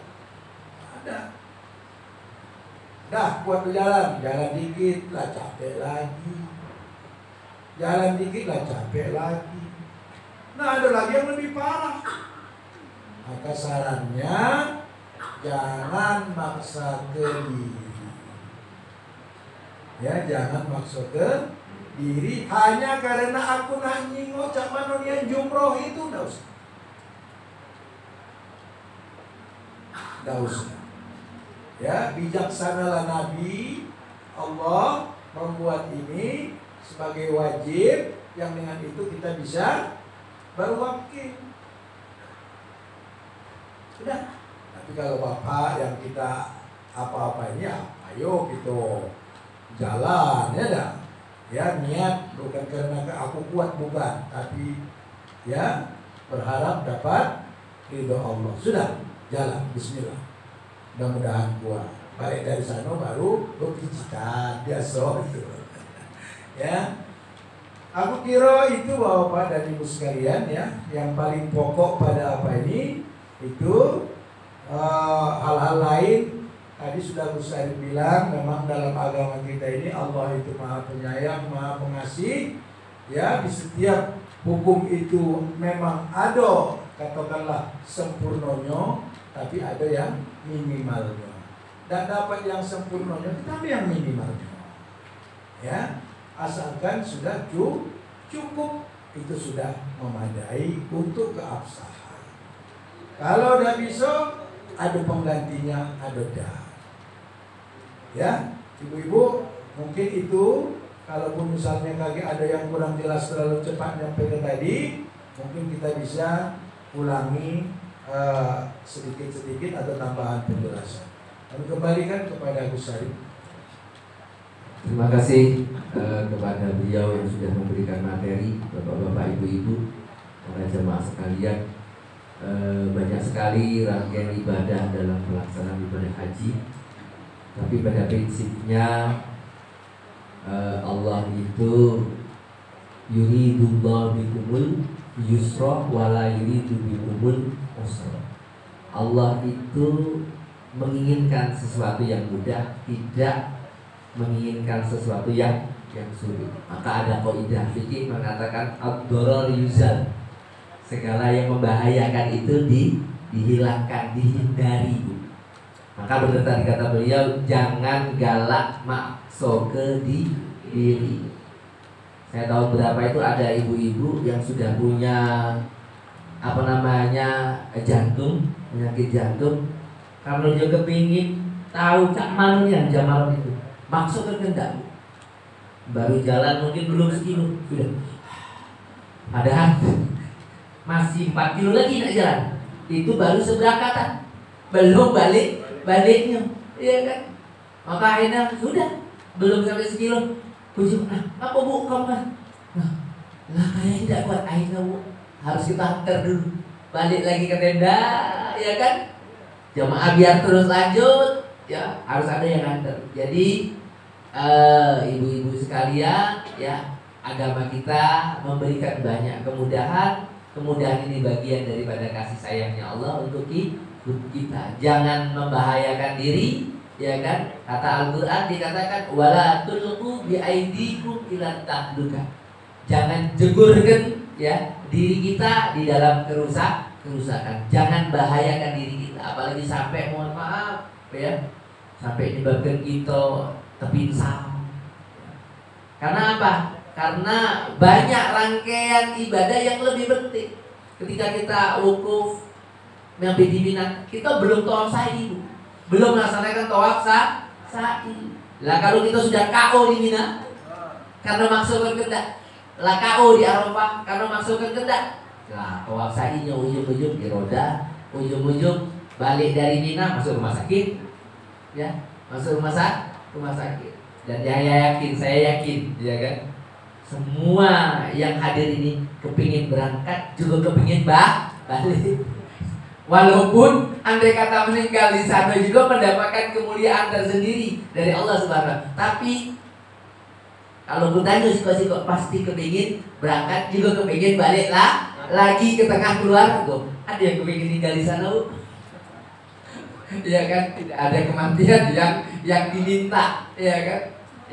ada. Dah kuat berjalan, jalan dikit lah capek lagi. Jalan dikit lah capek lagi. Nah ada lagi yang lebih parah. Maka sarannya jangan maksa ke diri. Ya jangan maksa ke diri hanya karena aku nak nyingok cak manonian jumroh itu enggak usah. Enggak usah. Ya, bijaksanalah Nabi Allah membuat ini sebagai wajib yang dengan itu kita bisa berwakil. Sudah. Tapi kalau bapak yang kita apa-apanya, ayo gitu jalan ya dah. Ya niat bukan karena aku kuat bukan, tapi ya berharap dapat ridho Allah. Sudah jalan, Bismillah. Mudah-mudahan kuat. Balik dari sana baru berpijitan biasa gitu. Ya, aku kira itu Bapak dan Ibu sekalian ya, yang paling pokok pada apa ini itu hal-hal lain. Tadi sudah Gus Syarif bilang memang dalam agama kita ini Allah itu Maha Penyayang, Maha Pengasih. Ya, di setiap hukum itu memang ada katakanlah sempurnanya, tapi ada yang minimalnya. Dan dapat yang sempurnanya, tetapi yang minimalnya. Ya, asalkan sudah cukup itu sudah memadai untuk keabsahan. Kalau udah bisa, ada penggantinya, ada dah. Ya, ibu-ibu, mungkin itu, kalaupun misalnya kaki ada yang kurang jelas terlalu cepat nyampe ke tadi, mungkin kita bisa ulangi sedikit-sedikit atau tambahan penjelasan. Kami kembalikan kepada Gus Syarif. Terima kasih kepada beliau yang sudah memberikan materi, bapak-bapak, ibu-ibu, para jemaah sekalian. Banyak sekali rangkaian ibadah dalam pelaksanaan ibadah haji, tapi pada prinsipnya Allah itu yuridullahu bikumul yusra wala yuridu bikumul usra. Allah itu menginginkan sesuatu yang mudah, tidak menginginkan sesuatu yang sulit. Maka ada kaidah fikih mengatakan ad-darar yuzal. Segala yang membahayakan itu dihilangkan, dihindari. Maka benar tadi kata beliau, jangan galak makso ke diri. Saya tahu berapa itu ada ibu-ibu yang sudah punya jantung, penyakit jantung. Kalau dia kepingin tahu cak manunya jamal itu, maksud kehendak, baru jalan mungkin belum sekilo sudah. Padahal masih 4 kilo lagi nak jalan. Itu baru seberangkatan, belum baliknya, iya kan? Maka akhirnya sudah belum sampai sekilo. Puji, apa bu kamu kan? Lah kayaknya tidak kuat. Akhirnya bu harus kita hantar dulu, balik lagi ke tenda, ya kan? Jamaah biar terus lanjut, ya harus ada yang hantar. Jadi ibu-ibu sekalian, ya agama kita memberikan banyak kemudahan. Kemudahan ini bagian daripada kasih sayangnya Allah untuk kita. Jangan membahayakan diri, ya kan? Kata Al-Quran dikatakan wala tulqu biaidikum ila tahluka. Jangan jegurkan ya diri kita di dalam kerusakan. Jangan bahayakan diri kita, apalagi sampai mohon maaf ya, sampai menyebabkan kita terpinsang. Karena apa? Karena banyak rangkaian ibadah yang lebih penting. Ketika kita wukuf sampai di Mina, kita belum tawaf sa'i, belum melaksanakan tawaf sa'i. Lah kalau kita sudah KO di Mina karena maksudkan kehendak, lah KO di Arafah karena maksudkan kehendak, lah tawaf sa'inya ujung-ujung di roda, ujung-ujung balik dari Mina masuk rumah sakit, ya masuk rumah sakit. Dan saya yakin, ya kan? Semua yang hadir ini kepingin berangkat juga kepingin balik. Walaupun andai kata meninggal di sana juga mendapatkan kemuliaan tersendiri dari Allah Subhanahu. Tapi kalau bertanya siko pasti kepingin berangkat juga kepingin balik lagi ke tengah keluarga. Ada yang kepingin tinggal di sana, Bu? Ya kan, tidak ada kematian yang diminta, ya kan?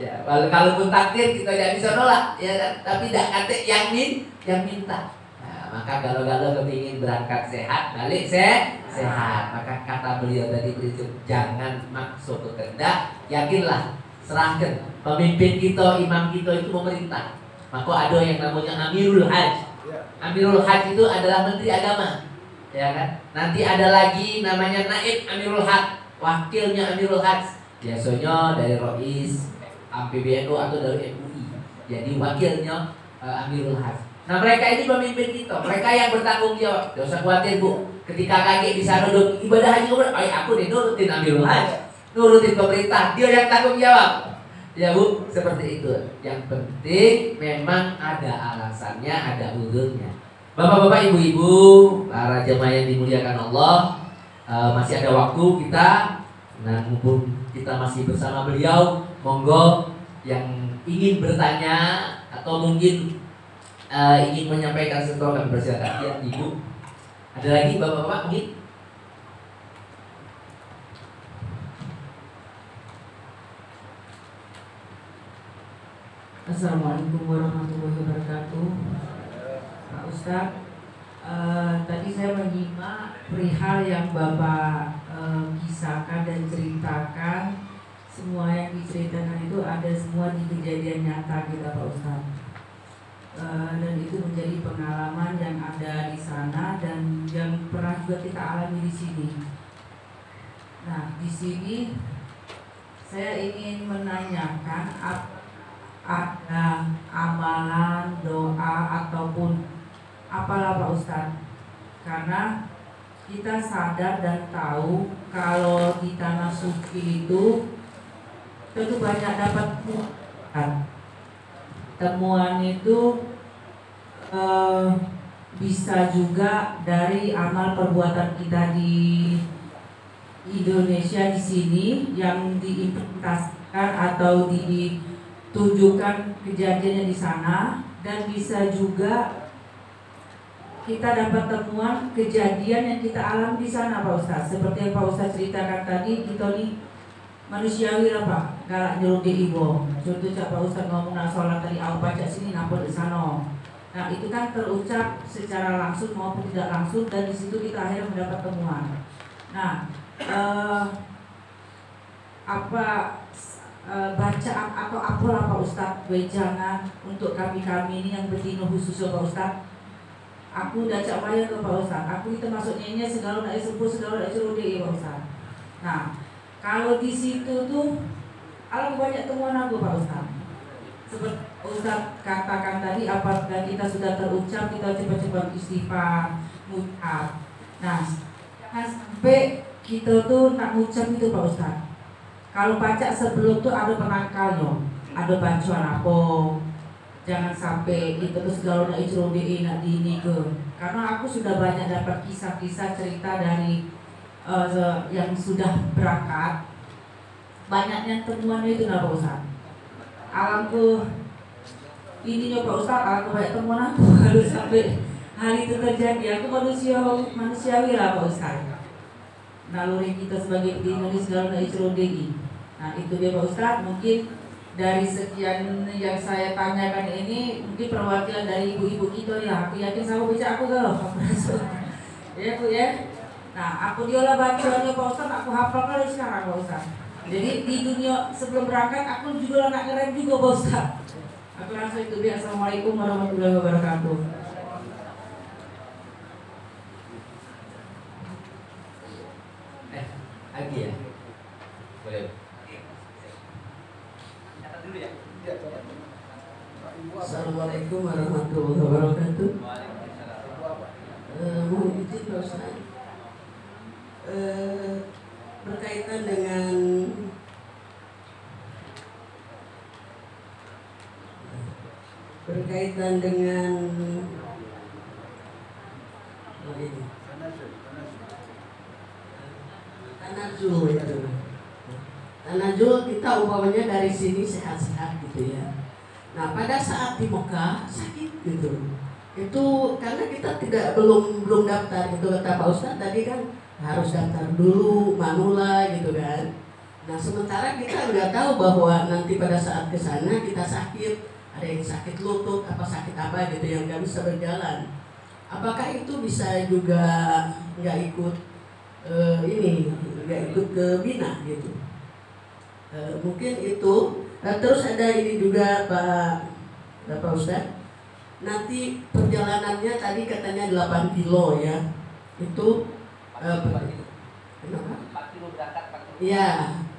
Ya, kalaupun takdir kita tidak bisa nolak, ya kan? Tapi tidak ada yang minta. Nah, maka kalau kepingin berangkat sehat, balik sehat. Maka kata beliau tadi prinsip jangan maksud kehendak, yakinlah, serahkan. Pemimpin kita, imam kita itu pemerintah. Maka ada yang namanya Amirul Hajj. Amirul Hajj itu adalah menteri agama, ya kan? Nanti ada lagi namanya Naib Amirul Hajj, wakilnya Amirul Hajj. Biasanya dari Rois PBNU atau dari MUI. Jadi wakilnya Amirul Hajj. Nah mereka ini pemimpin kita, mereka yang bertanggung jawab. Tidak usah khawatir Bu, ketika kakek di sana ibadah haji aku nurutin Amirul Hajj, nurutin pemerintah, dia yang tanggung jawab. Ya Bu, seperti itu. Yang penting memang ada alasannya, ada uzurnya. Bapak-bapak, ibu-ibu, para jemaah yang dimuliakan Allah, masih ada waktu kita. Nah, mumpung kita masih bersama beliau, monggo yang ingin bertanya atau mungkin ingin menyampaikan sesuatu kami persilakan. Ya, Ibu. Ada lagi bapak-bapak mungkin? Assalamualaikum warahmatullahi wabarakatuh. Pak Ustadz, tadi saya menyimak perihal yang Bapak kisahkan dan ceritakan. Semua yang diceritakan itu ada semua di kejadian nyata kita Pak Ustadz. dan itu menjadi pengalaman yang ada di sana dan yang pernah juga kita alami di sini. Nah, di sini saya ingin menanyakan ada amalan, doa ataupun apalah Pak Ustadz, karena kita sadar dan tahu kalau di tanah suci itu tentu banyak dapat temuan itu bisa juga dari amal perbuatan kita di Indonesia di sini yang diimplementasikan atau ditujukan kejadiannya di sana, dan bisa juga kita dapat temuan kejadian yang kita alami di sana Pak Ustadz. Seperti yang Pak Ustadz ceritakan tadi, kita nih manusiawi lah Pak, galak nyuruh di ibu. Contoh Pak Ustadz ngomong nak sholat tadi, aku baca sini napol di sana. Nah itu kan terucap secara langsung maupun tidak langsung, dan di situ kita akhirnya mendapat temuan. Nah bacaan atau apalah Pak Ustadz wejangan untuk kami ini yang betina khususnya Pak Ustadz. Aku udah cak bayar ke Pak Ustadz, aku itu maksudnya segala nak sembuh, segala nak suruh dia Pak Ustadz. Nah, kalau di situ tuh alam banyak temuan aku Pak Ustadz. Seperti Ustadz katakan tadi, apabila kita sudah terucap, kita cepat-cepat istighfar, ngucap. Nah, jangan sampai kita tuh nak ngucap itu Pak Ustadz. Kalau baca sebelum tuh ada penangkalnya, ada bacaan apa. Jangan sampai itu terus kalau nak icrodi nak dini ke, karena aku sudah banyak dapat kisah-kisah cerita dari yang sudah berangkat, banyaknya temuan itu Pak Ustadz. Alamku ininya Pak Ustadz, alamku banyak temuan aku kalau sampai hal itu terjadi. Aku manusiawi lah Pak Ustadz. Naluri kita sebagai Indonesia kalau nak icrodi. Nah itu dia Pak Ustadz. Mungkin dari sekian yang saya tanyakan ini mungkin perwakilan dari ibu-ibu kita ya. Aku yakin sama baca aku kalau ya Bu ya. Nah aku diolah bacaannya Pak Ustadz, aku hafal kalau sekarang Pak Ustadz. Jadi di dunia sebelum berangkat aku juga nak keren juga Pak Ustadz. Aku langsung itu dia. Assalamualaikum warahmatullahi wabarakatuh. Lagi ya? Boleh. Assalamualaikum warahmatullahi wabarakatuh. Mohon izin Pak Ustaz, berkaitan dengan tanazul itu. Tanazul kita umpamanya dari sini sehat-sehat gitu ya. Nah pada saat di Mekah sakit gitu, itu karena kita belum daftar itu kata Pak Ustadz tadi kan harus daftar dulu manula gitu kan. Nah sementara kita nggak tahu bahwa nanti pada saat kesana kita sakit, ada yang sakit lutut apa sakit apa gitu yang nggak bisa berjalan. Apakah itu bisa juga nggak ikut nggak ikut ke Bina gitu? Mungkin itu. Terus ada ini juga Pak Ustadz, nanti perjalanannya tadi katanya 8 kilo ya, itu kenapa? 4 kilo berangkat, 4 kilo. Iya,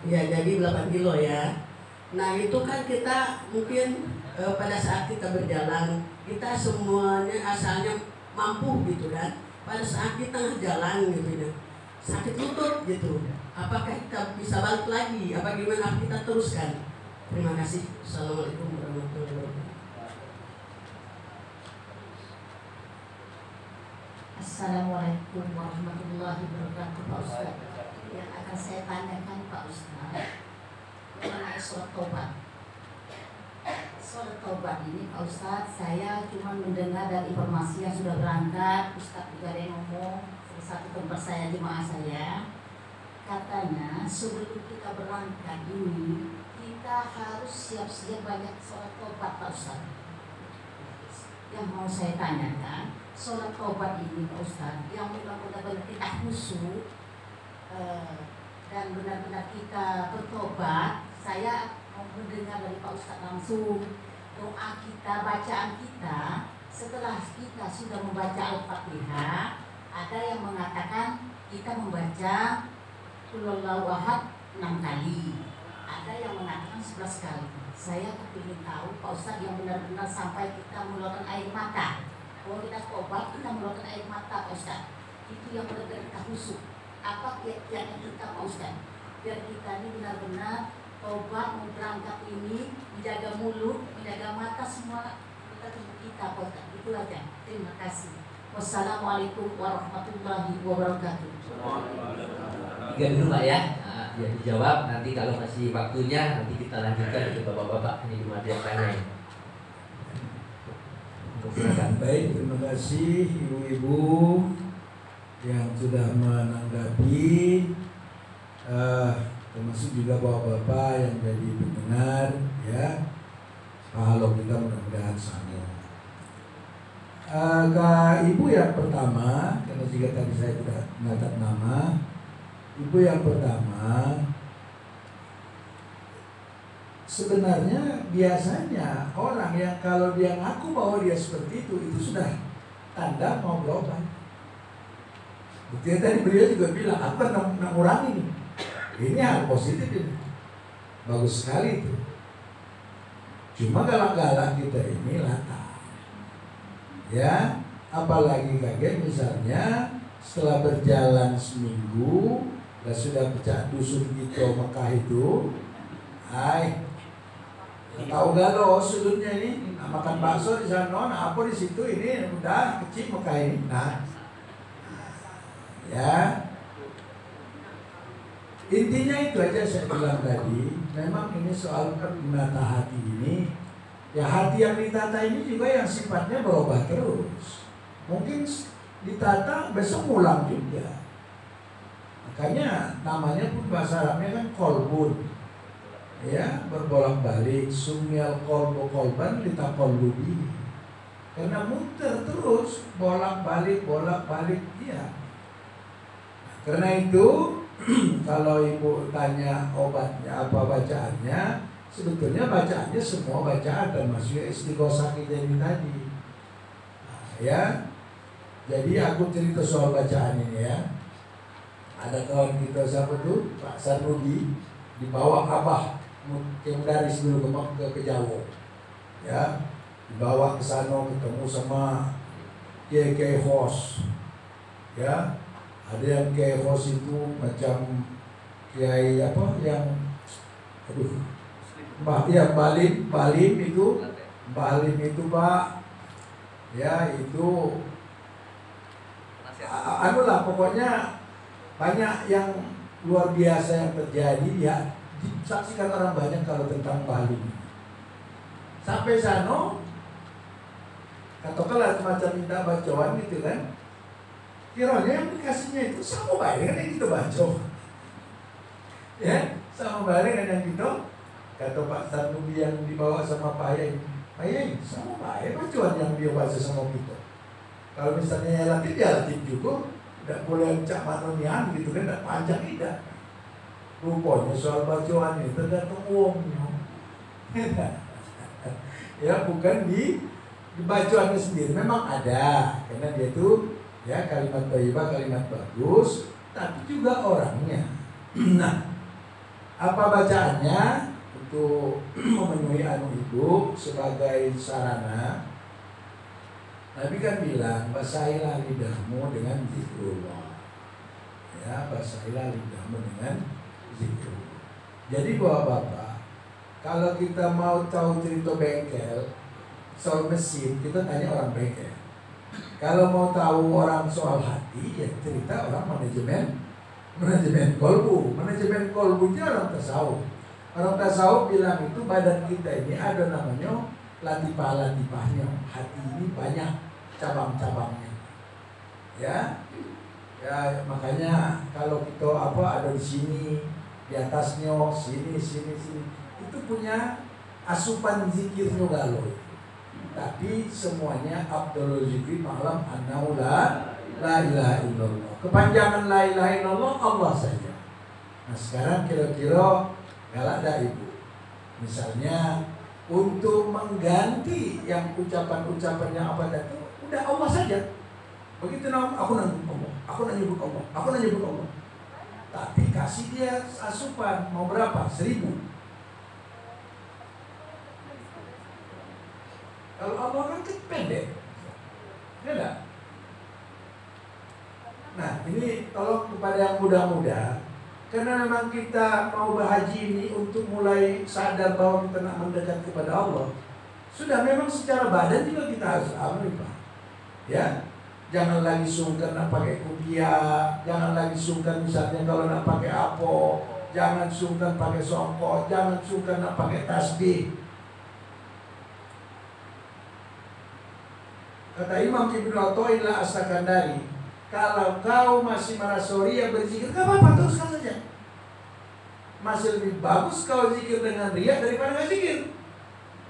jadi 8 kilo ya. Nah itu kan kita mungkin pada saat kita berjalan, kita semuanya asalnya mampu gitu kan. Pada saat kita tengah jalan gitu ya, sakit lutut gitu, apakah kita bisa balik lagi? Apa gimana kita teruskan? Terima kasih. Assalamualaikum warahmatullahi wabarakatuh. Assalamualaikum warahmatullahi wabarakatuh Pak Ustaz. Yang akan saya tanyakan Pak Ustaz mengenai surat tobat. Surat tobat ini Pak Ustaz, saya cuma mendengar dari informasi yang sudah berangkat. Ustaz juga ada yang ngomong, salah satu tempat saya jemaah saya, katanya sebelum kita berangkat ini kita harus siap-siap banyak sholat tobat Pak Ustaz. Yang mau saya tanyakan, sholat tobat ini Pak Ustaz, yang benar-benar kita khusyuk dan benar-benar kita bertobat. Saya mau mendengar dari Pak Ustaz langsung, doa kita, bacaan kita, setelah kita sudah membaca Al-Fatihah, ada yang mengatakan kita membaca Qul Huwallahu Ahad 6 kali, ada yang mengatakan 11 kali. Saya kepingin tahu Pak Ustadz yang benar-benar sampai kita mengeluarkan air mata. Kalau kita tobat kita mengeluarkan air mata Pak Ustadz, itu yang benar-benar kita khusyuk. Apa kiat-kiatnya kita Pak Ustadz, biar kita ini benar-benar tobat, mau berangkat ini, menjaga mulut, menjaga mata, semua kita tunggu kita Pak Ustadz. Itu aja. Terima kasih. Wassalamualaikum warahmatullahi wabarakatuh. Tiga dulu Pak ya. Ya dijawab, nanti kalau masih waktunya nanti kita lanjutkan ke bapak-bapak. Ini cuma ada yang tanya. Baik, terima kasih ibu-ibu yang sudah menanggapi, termasuk juga bapak-bapak yang jadi pendengar ya. Kalau kita mudah-mudahan sama. Ke ibu yang pertama, karena juga tadi saya sudah mencatat nama. Ibu yang pertama, sebenarnya biasanya orang yang kalau dia ngaku bahwa dia seperti itu sudah tanda mau berobat. Buktinya tadi beliau juga bilang, aku mengurangi nih. Ini hal positif ini. Bagus sekali itu. Cuma galak-galak kita ini latah. Ya, apalagi kaget misalnya setelah berjalan seminggu, dan sudah pecah dusun gitu Mekah itu, tahu gak lo sudutnya ini, makan bakso di sana, apa di situ ini udah kecil Mekah ini. Nah, ya intinya itu aja saya bilang tadi. Memang ini soal menata hati ini, ya hati yang ditata ini juga yang sifatnya berubah terus. Mungkin ditata besok ulang juga. Makanya namanya pun bahasa Arabnya kan kolbun, ya, berbolak-balik. Sumyal kolbu kolban litaqallubi, karena muter terus, bolak-balik ya. Karena itu kalau ibu tanya obatnya apa bacaannya, sebetulnya bacaannya semua bacaan, termasuk istighosah kita ini tadi. Nah, ya, jadi aku cerita soal bacaan ini ya. Ada kawan kita siapa tuh, Pak Sarnudi, dibawa Abah Kemudaris dulu ke Jawa, ya, dibawa ke sana ketemu sama Kiai Hos, ya, ada yang Kiai Hos itu macam Kiai apa yang, Balim itu Pak, ya itu, anulah pokoknya. Banyak yang luar biasa yang terjadi ya, disaksikan orang banyak kalau tentang Bali. Sampai sana, katakanlah semacam minta bacaan gitu kan. Kiranya yang dikasihnya itu sama baik kan yang kita baca. Ya, sama baik kan yang kita. Kata Pak Sarnubi yang dibawa sama Pak Yai, sama baik bacaan yang dia baca sama kita. Kalau misalnya ya latih juga. Tidak boleh cak manonian gitu kan, tidak panjang tidak. Rupanya soal bacaan ini tergantung uangnya. Ya bukan di bacaannya sendiri, memang ada, karena dia itu ya kalimat thayyibah, kalimat bagus, tapi juga orangnya. Nah, apa bacaannya untuk memenuhi itu sebagai sarana? Nabi kan bilang, basahilah lidahmu dengan zikrullah. Ya, basahilah lidahmu dengan zikrullah. Jadi bapak-bapak, kalau kita mau tahu cerita bengkel, soal mesin, kita tanya orang bengkel. Kalau mau tahu orang soal hati, ya cerita orang manajemen kolbu. Manajemen kolbunya orang tasawuf. Orang tasawuf bilang itu badan kita ini ada namanya latifah-latifahnya. Hati ini banyak cabang-cabangnya. Ya, makanya kalau kita ada di sini, di atasnya, sini, itu punya asupan zikirnya galau. Tapi semuanya Abdul Zikri malam annahu la ilaha illallah. Kepanjangan la ilaha illallah Allah saja. Nah sekarang kira-kira galak dah ibu. Misalnya untuk mengganti yang ucapan-ucapan yang apa itu udah Allah saja. Begitu aku nyebut Allah, aku nyebut Allah, aku nyebut Allah. Tapi kasih dia asupan mau berapa? 1000. Kalau Allah kan pendek, ya enggak? Nah ini tolong kepada yang muda-muda, karena memang kita mau berhaji ini untuk mulai sadar bahwa kita nak mendekat kepada Allah. Sudah memang secara badan juga kita harus amal, Pak. Ya, jangan lagi sungkan nak pakai kupiah, jangan lagi sungkan misalnya kalau nak pakai apo, jangan sungkan pakai songkok, jangan sungkan nak pakai tasbih. Kata Imam Ibnu Athaillah As-Sakandari, kalau kau masih merasa ria berzikir, gak apa-apa, teruskan saja. Masih lebih bagus kau zikir dengan ria daripada gak zikir.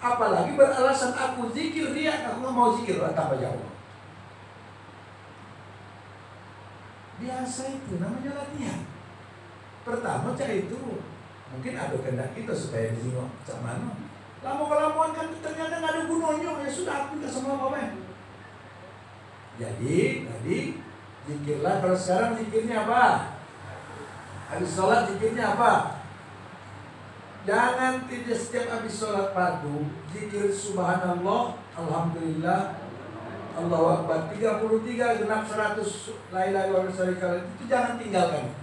Apalagi beralasan aku zikir ria, aku gak mau zikir, tanpa jauh. Biasa itu namanya latihan. Pertama cah itu mungkin ada kehendak kita supaya dijenguk cak mana. Lama-kelamaan kan ternyata gak ada gunanya, ya sudah aku gak sama apa-apa. Jadi tadi zikirlah. Kalau sekarang zikirnya apa? Habis sholat zikirnya apa? Jangan tidak setiap habis sholat fardu zikir subhanallah, alhamdulillah, Allahu Akbar 33 genap 100 la ilaha illallah, itu jangan tinggalkan.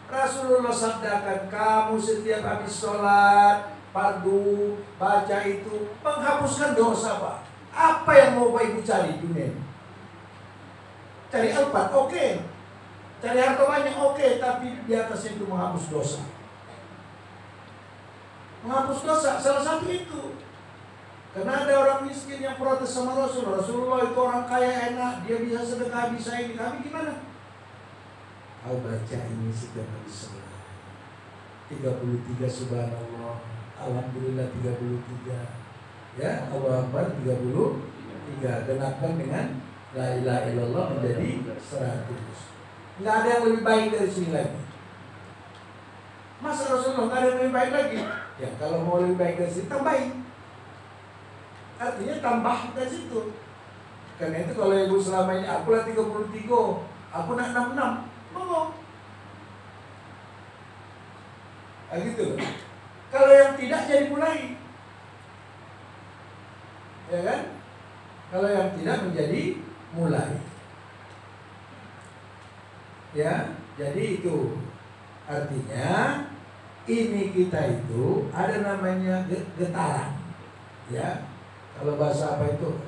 Rasulullah sabdakan, kamu setiap habis sholat fardu baca itu menghapuskan dosa, Pak. Apa yang mau Ibu cari dunia? Cari alpat, oke. Cari harta banyak, oke. Tapi di atasnya itu menghapus dosa. Menghapus dosa, salah satu itu. Karena ada orang miskin yang protes sama Rasulullah itu orang kaya enak, dia bisa sedekah, bisa ini. Kami gimana? Kau baca ini setiap habis sholat 33 subhanallah, alhamdulillah 33, ya, Allahu Akbar 33, genapkan dengan la ilaha illallah menjadi 100. Nggak ada yang lebih baik dari sini lagi. Masa Rasulullah nggak ada yang lebih baik lagi? Ya kalau mau lebih baik dari sini tambahin. Artinya tambah dari situ. Karena itu kalau ibu selama ini aku lah 33, aku nak 66, mau. Nah, gitu. Kalau yang tidak jadi mulai, ya kan? Kalau yang tidak menjadi mulai. Ya, jadi itu artinya ini kita itu ada namanya getaran. Ya, kalau bahasa apa itu?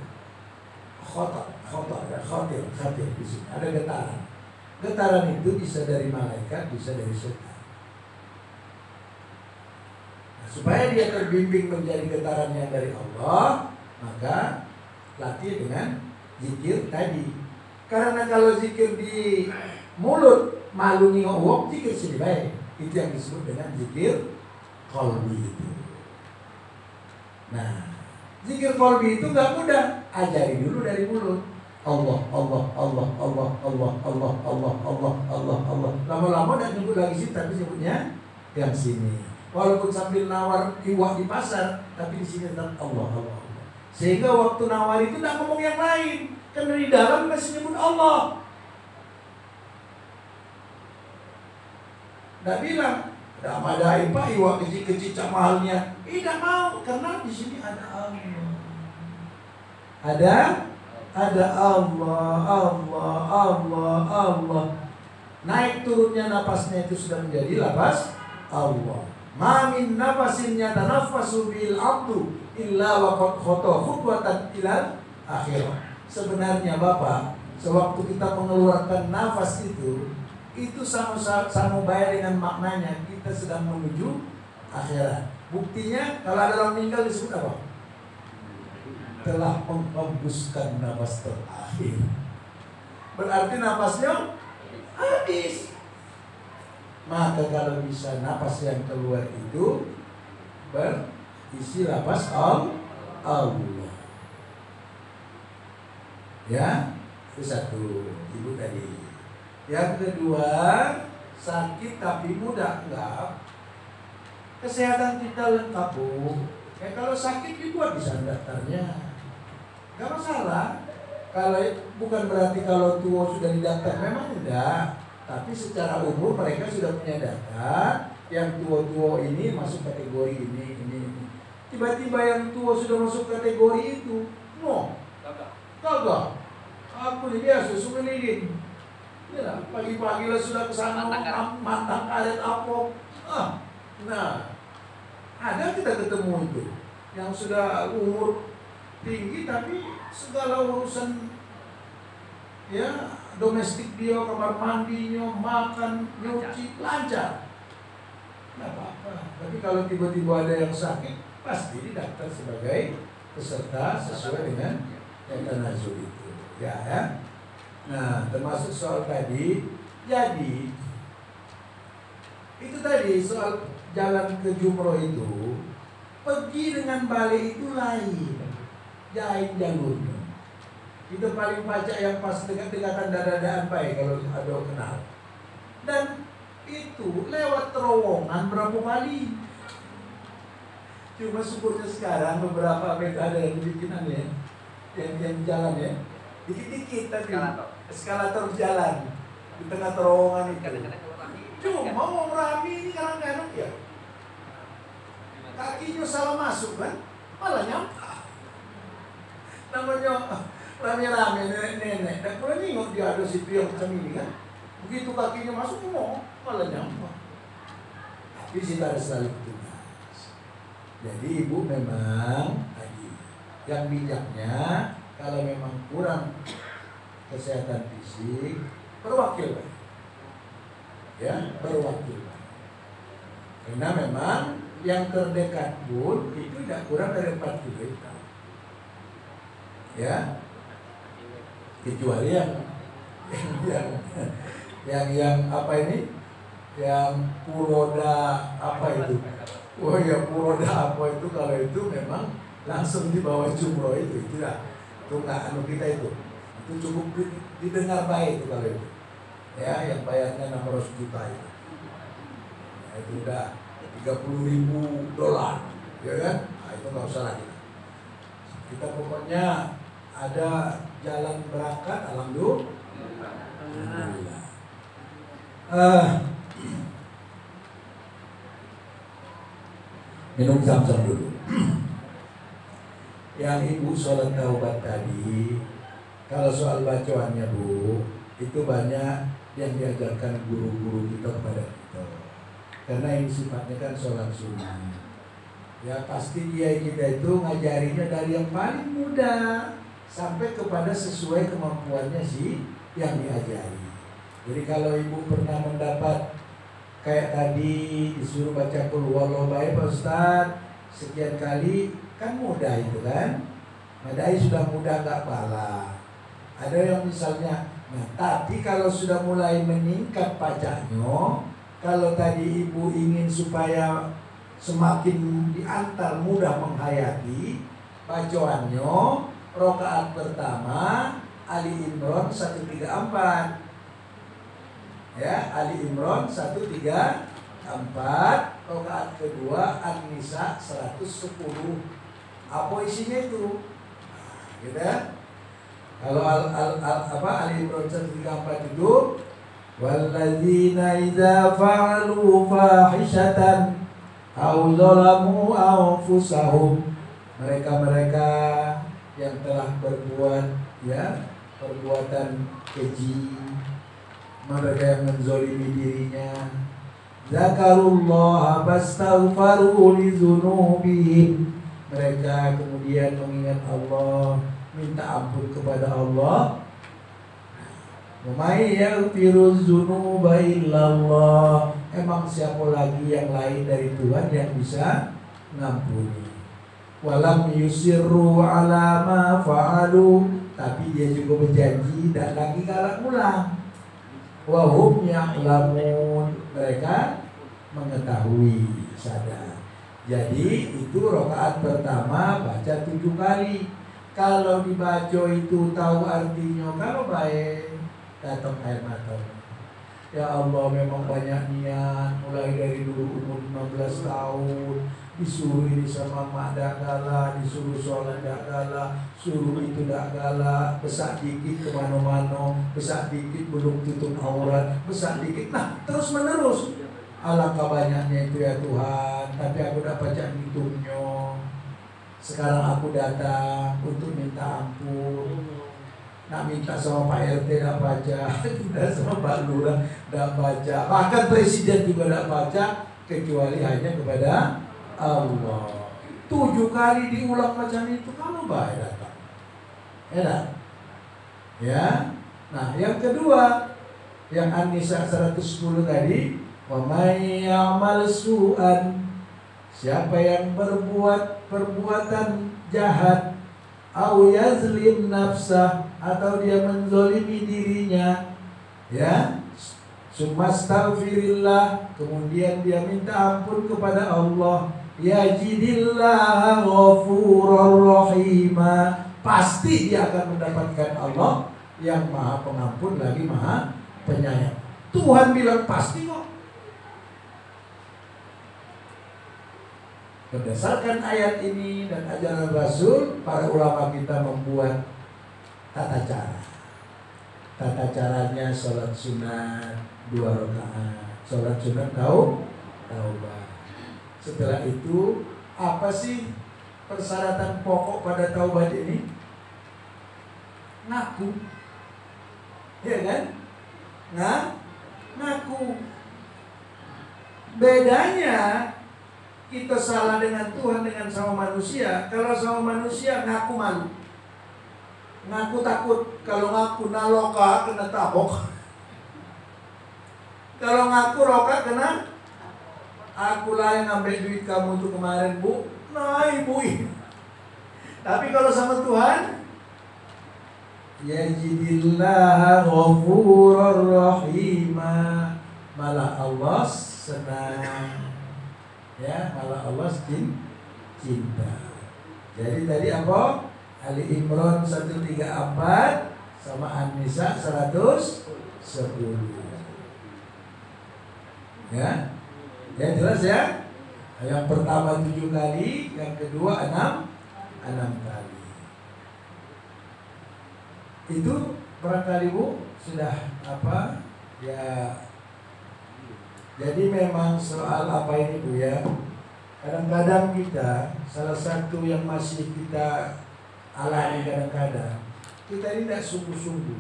Khotar, khatir di sini. Ada getaran. Getaran itu bisa dari malaikat, bisa dari setan. Nah, supaya dia terbimbing menjadi getaran yang dari Allah, maka latih dengan zikir tadi. Karena kalau zikir di mulut malu ngowok, zikir sini baik. Itu yang disebut dengan zikir qalbi itu. Nah, zikir qalbi itu gak mudah. Ajari dulu dari mulut. Allah, Allah, Allah, Allah, Allah, Allah, Allah, Allah, Allah, Allah. Lama-lama dan nyebut lagi sih, tapi nyebutnya yang sini. Walaupun sambil nawar iwak di pasar, tapi di sini tetap Allah, Allah, Allah. Sehingga waktu nawar itu tidak ngomong yang lain. Karena di dalam masih nyebut Allah. Tidak bilang, tidak madahin Pak iwak kecil-kecil cak mahalnya. Tidak mau, karena di sini ada Allah. Ada Allah, Allah, Allah, Allah. Naik turunnya napasnya itu sudah menjadi lapas Allah. Ma min nafasin yatanaffasu bil abdu illa wa qad khata khutwatan ilal akhirah. Sebenarnya Bapak, sewaktu kita mengeluarkan nafas itu sama bayar dengan maknanya kita sedang menuju akhirat. Buktinya kalau ada orang meninggal disebut apa? Telah menghembuskan nafas terakhir. Berarti nafasnya habis. Maka kalau bisa nafas yang keluar itu berisi nafas Allah. Ya, itu satu ibu tadi. Yang kedua, sakit tapi mudah enggak. Kesehatan kita lengkap, Bu. Kalau sakit dibuat di sana daftarnya, nggak masalah. Kalau bukan berarti kalau tua sudah didaftar, memang enggak. Tapi secara umum mereka sudah punya data yang tua-tua ini masuk kategori ini. Tiba-tiba yang tua sudah masuk kategori itu, kagak. Aku ini biasa susu lilin. Ya, pagi-pagi lah sudah kesana matang karet apa. Nah, ada kita ketemu itu yang sudah umur tinggi tapi segala urusan ya domestik dia, kamar mandinya, makan, nyuci lancar, nggak apa-apa. Tapi kalau tiba-tiba ada yang sakit, pasti didaftar sebagai peserta sesuai dengan eutanazul itu, ya. Nah, termasuk soal tadi, jadi itu tadi soal jalan ke jumroh itu, pergi dengan balik itu lain, jahit jalurnya. Itu paling pacak yang pas dekat-dekatan dada-dadaan baik kalau ada kenal. Dan itu lewat terowongan berapa kali. Cuma syukurnya sekarang beberapa ada yang bikinan ya, yang jalan ya, dikit-dikit tadi eskalator jalan di tengah terowongan itu. Cuma mau rame ini kadang-kadang ya, kakinya salah masuk kan, malah nyampah. Namanya rame-rame nenek-nenek, dan kalau nengok dia ada situ yang macam ini kan, begitu kakinya masuk malah nyampah. Tapi sih harus selalu tugas. Jadi ibu memang tadi yang bijaknya kalau memang kurang kesehatan fisik, berwakil Pak. Ya, berwakil Pak. Karena memang yang terdekat pun itu tidak kurang dari 4 km. Ya, kecuali yang apa ini, yang Puroda apa itu, oh ya Puroda apa itu, kalau itu memang langsung dibawa jumroh itu lah, itu nggak anu kita itu cukup didengar baik itu kalau itu, ya yang bayarnya 600 juta itu, ya, itu udah $30.000, ya kan, nah, itu nggak usah lagi. Kita pokoknya ada jalan berangkat, alhamdulillah. Minum zam-zam dulu. Yang ibu sholat taubat tadi, kalau soal bacaannya Bu, itu banyak yang diajarkan guru-guru kita kepada kita. Karena ini sifatnya kan sholat sunnah. Ya pasti kiai kita itu ngajarinya dari yang paling mudah sampai kepada sesuai kemampuannya sih yang diajari. Jadi kalau ibu pernah mendapat kayak tadi disuruh baca qul huwallahu baik Pak Ustaz sekian kali, kan mudah itu kan, madai sudah mudah nggak pala. Ada yang misalnya, nah tapi kalau sudah mulai meningkat pajaknya, kalau tadi ibu ingin supaya semakin diantar mudah menghayati bacaannya, rakaat pertama Ali Imran 134, ya Ali Imran 134, rakaat kedua An-Nisa 110. Apa isinya itu? Nah, gitu ya. Kalau Ali Imran 134 itu, walladzina idza fa'alu fahishatan aw zalamu anfusahum, mereka-mereka yang telah berbuat ya perbuatan keji, mereka yang menzolimi dirinya, zakarullah fastaghfaru li dzunubihim, mereka kemudian mengingat Allah, minta ampun kepada Allah. May yaghfiruz dzunuba illallah, emang siapa lagi yang lain dari Tuhan yang bisa ngampuni. Walam yusirru ala ma fa'alu, tapi dia juga berjanji dan lagi galak ulang. Wa hum ya'lamun, mereka mengetahui, sadar. Jadi itu rakaat pertama baca 7 kali. Kalau dibaca itu tahu artinya, kalau baik datang air mata. Ya Allah, memang banyak niat mulai dari dulu umur 15 tahun disuruh ini sama mak dak galak, disuruh sholat dak galak, suruh itu dak galak, besak dikit kemana-mana, besak dikit belum tutup aurat, besak dikit, nah terus menerus. Alangkah banyaknya itu ya Tuhan, tapi aku tak baca hitungnya. Sekarang aku datang untuk minta ampun. Nak minta sama Pak RT tak baca, minta sama Pak Lurah tak baca, bahkan Presiden juga tak baca, kecuali hanya kepada Allah. 7 kali diulang macam itu, kamu baik datang. Enak? Ya. Nah, yang kedua, yang An-Nisa 110 tadi, wa may ya'mal su'an, siapa yang berbuat perbuatan jahat, au yazlim nafsah, atau dia menzolimi dirinya, ya, sumastaghfirillah, kemudian dia minta ampun kepada Allah, yajidillah ghafurur rahima, pasti dia akan mendapatkan Allah yang maha pengampun lagi maha penyayang. Tuhan bilang pasti kok. Berdasarkan ayat ini dan ajaran Rasul, para ulama kita membuat tata cara. Tata caranya sholat sunat 2 rakaat, sholat sunat taubah. Setelah itu, apa sih persyaratan pokok pada taubat ini? Ngaku, ya kan? Ngaku. Bedanya kita salah dengan Tuhan dengan sama manusia. Kalau sama manusia ngaku malu, ngaku takut. Kalau ngaku naloka kena tabok. Kalau ngaku roka kena, akulah yang ngambil duit kamu tuh kemarin bu, nah ibu. Tapi kalau sama Tuhan, yajidillah ghafurur rahima, malah Allah senang, ya, malah Allah cinta. Jadi tadi apa? Ali Imran 134 sama An-Nisa 110. Ya, ya jelas ya. Yang pertama 7 kali, yang kedua 6 kali. Itu barangkali Bu sudah apa? Ya. Jadi memang soal apa ini Bu ya? Kadang-kadang kita, salah satu yang masih kita alami kadang-kadang, kita ini tidak sungguh-sungguh.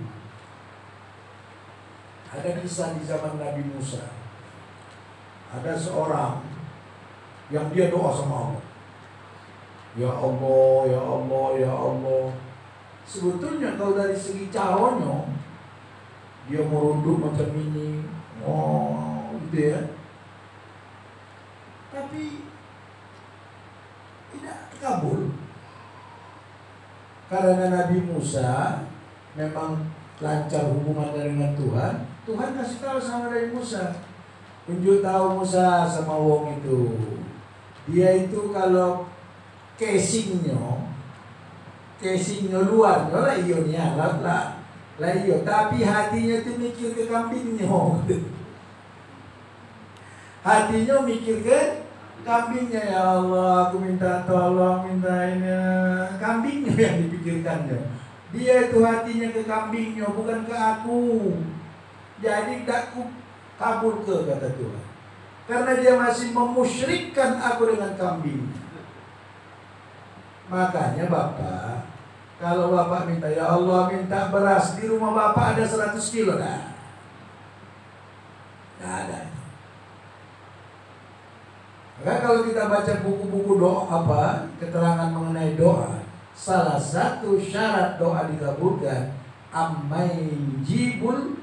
Ada kisah di zaman Nabi Musa. Ada seorang yang dia doa sama Allah. Ya Allah, ya Allah, ya Allah. Sebetulnya kalau dari segi caranya, dia merunduk macam ini, gitu ya. Tapi tidak kabul. Karena Nabi Musa memang lancar hubungannya dengan Tuhan. Tuhan kasih tahu sama Nabi Musa, tunjuk tahu Musa sama wong itu, dia itu kalau casingnya luar, lah ionya lah iyo, tapi hatinya itu mikir ke kambingnya. Hatinya mikir ke kambingnya. Ya Allah, aku minta tolong, minta ini, kambingnya yang dipikirkannya. Dia itu hatinya ke kambingnya, bukan ke aku. Jadi tak kabul ke, kata Tuhan, karena dia masih memusyrikkan aku dengan kambing. Makanya Bapak, kalau Bapak minta, ya Allah minta beras, di rumah Bapak ada 100 kilo dah, nggak ada. Maka kalau kita baca buku-buku doa apa, keterangan mengenai doa, salah satu syarat doa dikabulkan, ammayjibul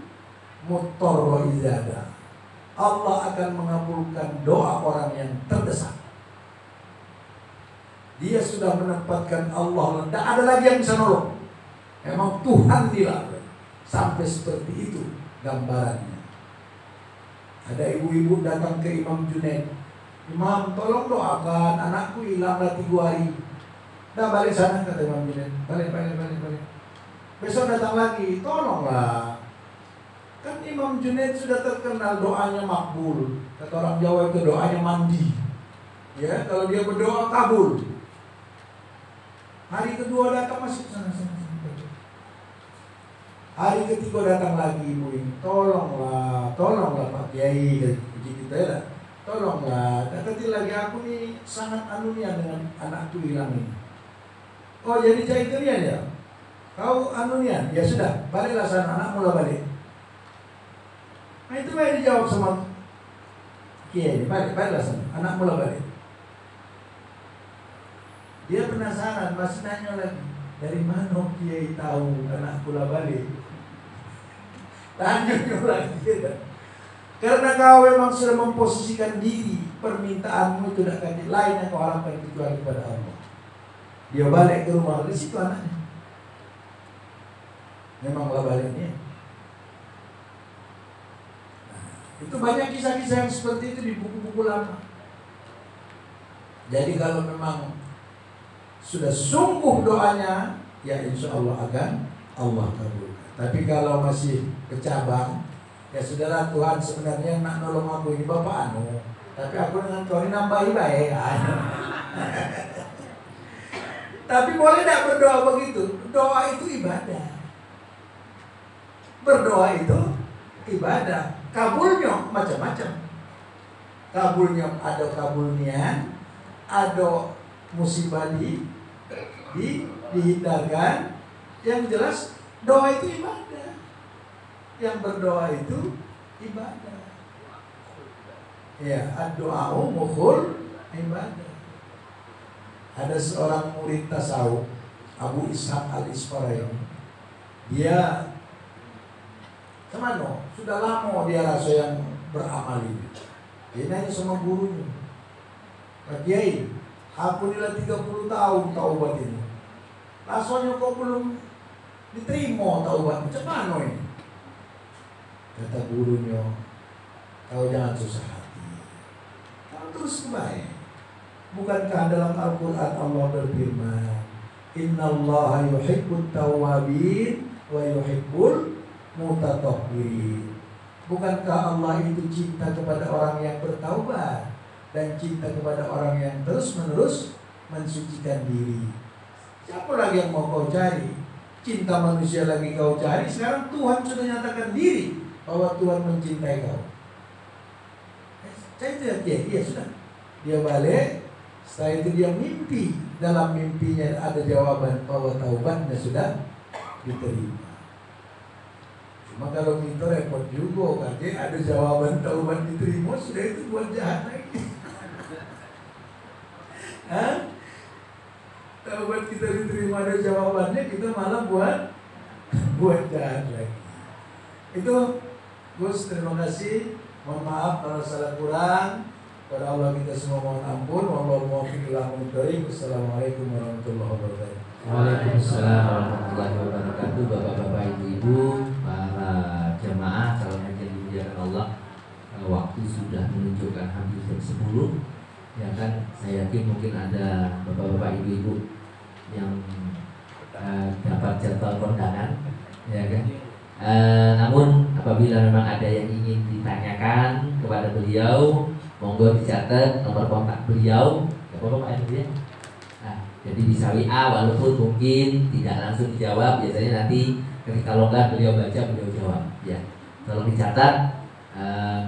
mutorro izada, Allah akan mengabulkan doa orang yang terdesak. Dia sudah menempatkan Allah, tidak ada lagi yang bisa nolong. Memang Tuhan dilarang. Sampai seperti itu gambarannya. Ada ibu-ibu datang ke Imam Junaid, Imam tolong doakan anakku hilang 3 hari. Dah balik sana, kata Imam Junaid. Balik. Besok datang lagi, tolonglah. Kan Imam Junaid sudah terkenal doanya makbul. Kata orang Jawa itu doanya mandi. Ya, kalau dia berdoa kabul. Hari kedua datang masih sana. Hari ketiga datang lagi ibu ini, tolonglah Pak Kiai kita ya, tolonglah. Kecil lagi aku nih sangat anunya dengan anakku hilang ini. Oh jadi jahitnya ya? Kau anunya? Ya sudah, baliklah sana, anak mula balik. Nah itu yang dijawab sama Kiai, baliklah sana, anak mula balik. Dia penasaran, masih nanya lagi, dari mana Kiai tahu anak pula balik? Tanya lagi kita. Karena kau memang sudah memposisikan diri, permintaanmu tidak akan lain yang kau harapkan kecuali kepada Allah. Dia balik ke rumah, di situ anaknya. Memanglah baliknya. Nah, itu banyak kisah-kisah yang seperti itu di buku-buku lama. Jadi kalau memang sudah sungguh doanya, ya insya Allah akan Allah kabulkan. Tapi kalau masih kecabang, ya saudara, Tuhan sebenarnya nak nolong aku ini Bapak anu, tapi aku dengan kau ini nambahi baik. Tapi boleh tidak berdoa begitu? Doa itu ibadah. Berdoa itu ibadah. Kabulnya macam-macam. Kabulnya ada kabulnya, ada musibah dihindarkan. Yang jelas doa itu ibadah. Yang berdoa itu ibadah. Ya, ad-du'a'u mukhul ibadah. Ada seorang murid tasawuf, Abu Ishaq al-Isfaraini. Dia kemana? Sudah lama dia rasa yang beramal ini. Dia nanya sama gurunya, Pak Kiai, aku nilai 30 tahun taubat ini. Rasanya kok belum diterima taubat, macam mana ini? Kata gurunya, kau jangan susah hati, kau terus kembali. Bukankah dalam Al-Quran Allah berfirman, Innallaha yuhibbut tawwabin wa yuhibbul mutatahhirin. Bukankah Allah itu cinta kepada orang yang bertaubat dan cinta kepada orang yang terus-menerus mensucikan diri. Siapa lagi yang mau kau cari? Cinta manusia lagi kau cari. Sekarang Tuhan sudah nyatakan diri bahwa Tuhan mencintai kau. Saya tidak dia sudah. Dia balik. Setelah itu dia mimpi. Dalam mimpinya ada jawaban bahwa taubatnya sudah diterima. Cuma kalau kita repot juga, kan ada jawaban taubat diterima, sudah itu buat jahat lagi. Hah? Taubat kita diterima ada jawabannya, kita malah buat jahat lagi. Itu Gus, terima kasih. Mohon maaf kalau salah kurang. Pada Allah kita semua mohon ampun. Wallahu muwaffiq ila aqwamit thoriq. Wassalamualaikum warahmatullahi wabarakatuh. Waalaikumsalam warahmatullahi wabarakatuh. Bapak-bapak, ibu-ibu, para jemaah calon haji yang dimuliakan Allah. Waktu sudah menunjukkan hampir jam 10. Ya kan, saya yakin mungkin ada bapak-bapak, ibu-ibu yang dapat jadwal kondangan, ya kan. Namun apabila memang ada yang ingin ditanyakan kepada beliau, monggo dicatat nomor kontak beliau. Ya, Pak ya. Nah, jadi bisa WA walaupun mungkin tidak langsung dijawab. Biasanya nanti ketika longgar beliau baca, beliau jawab. Ya, tolong dicatat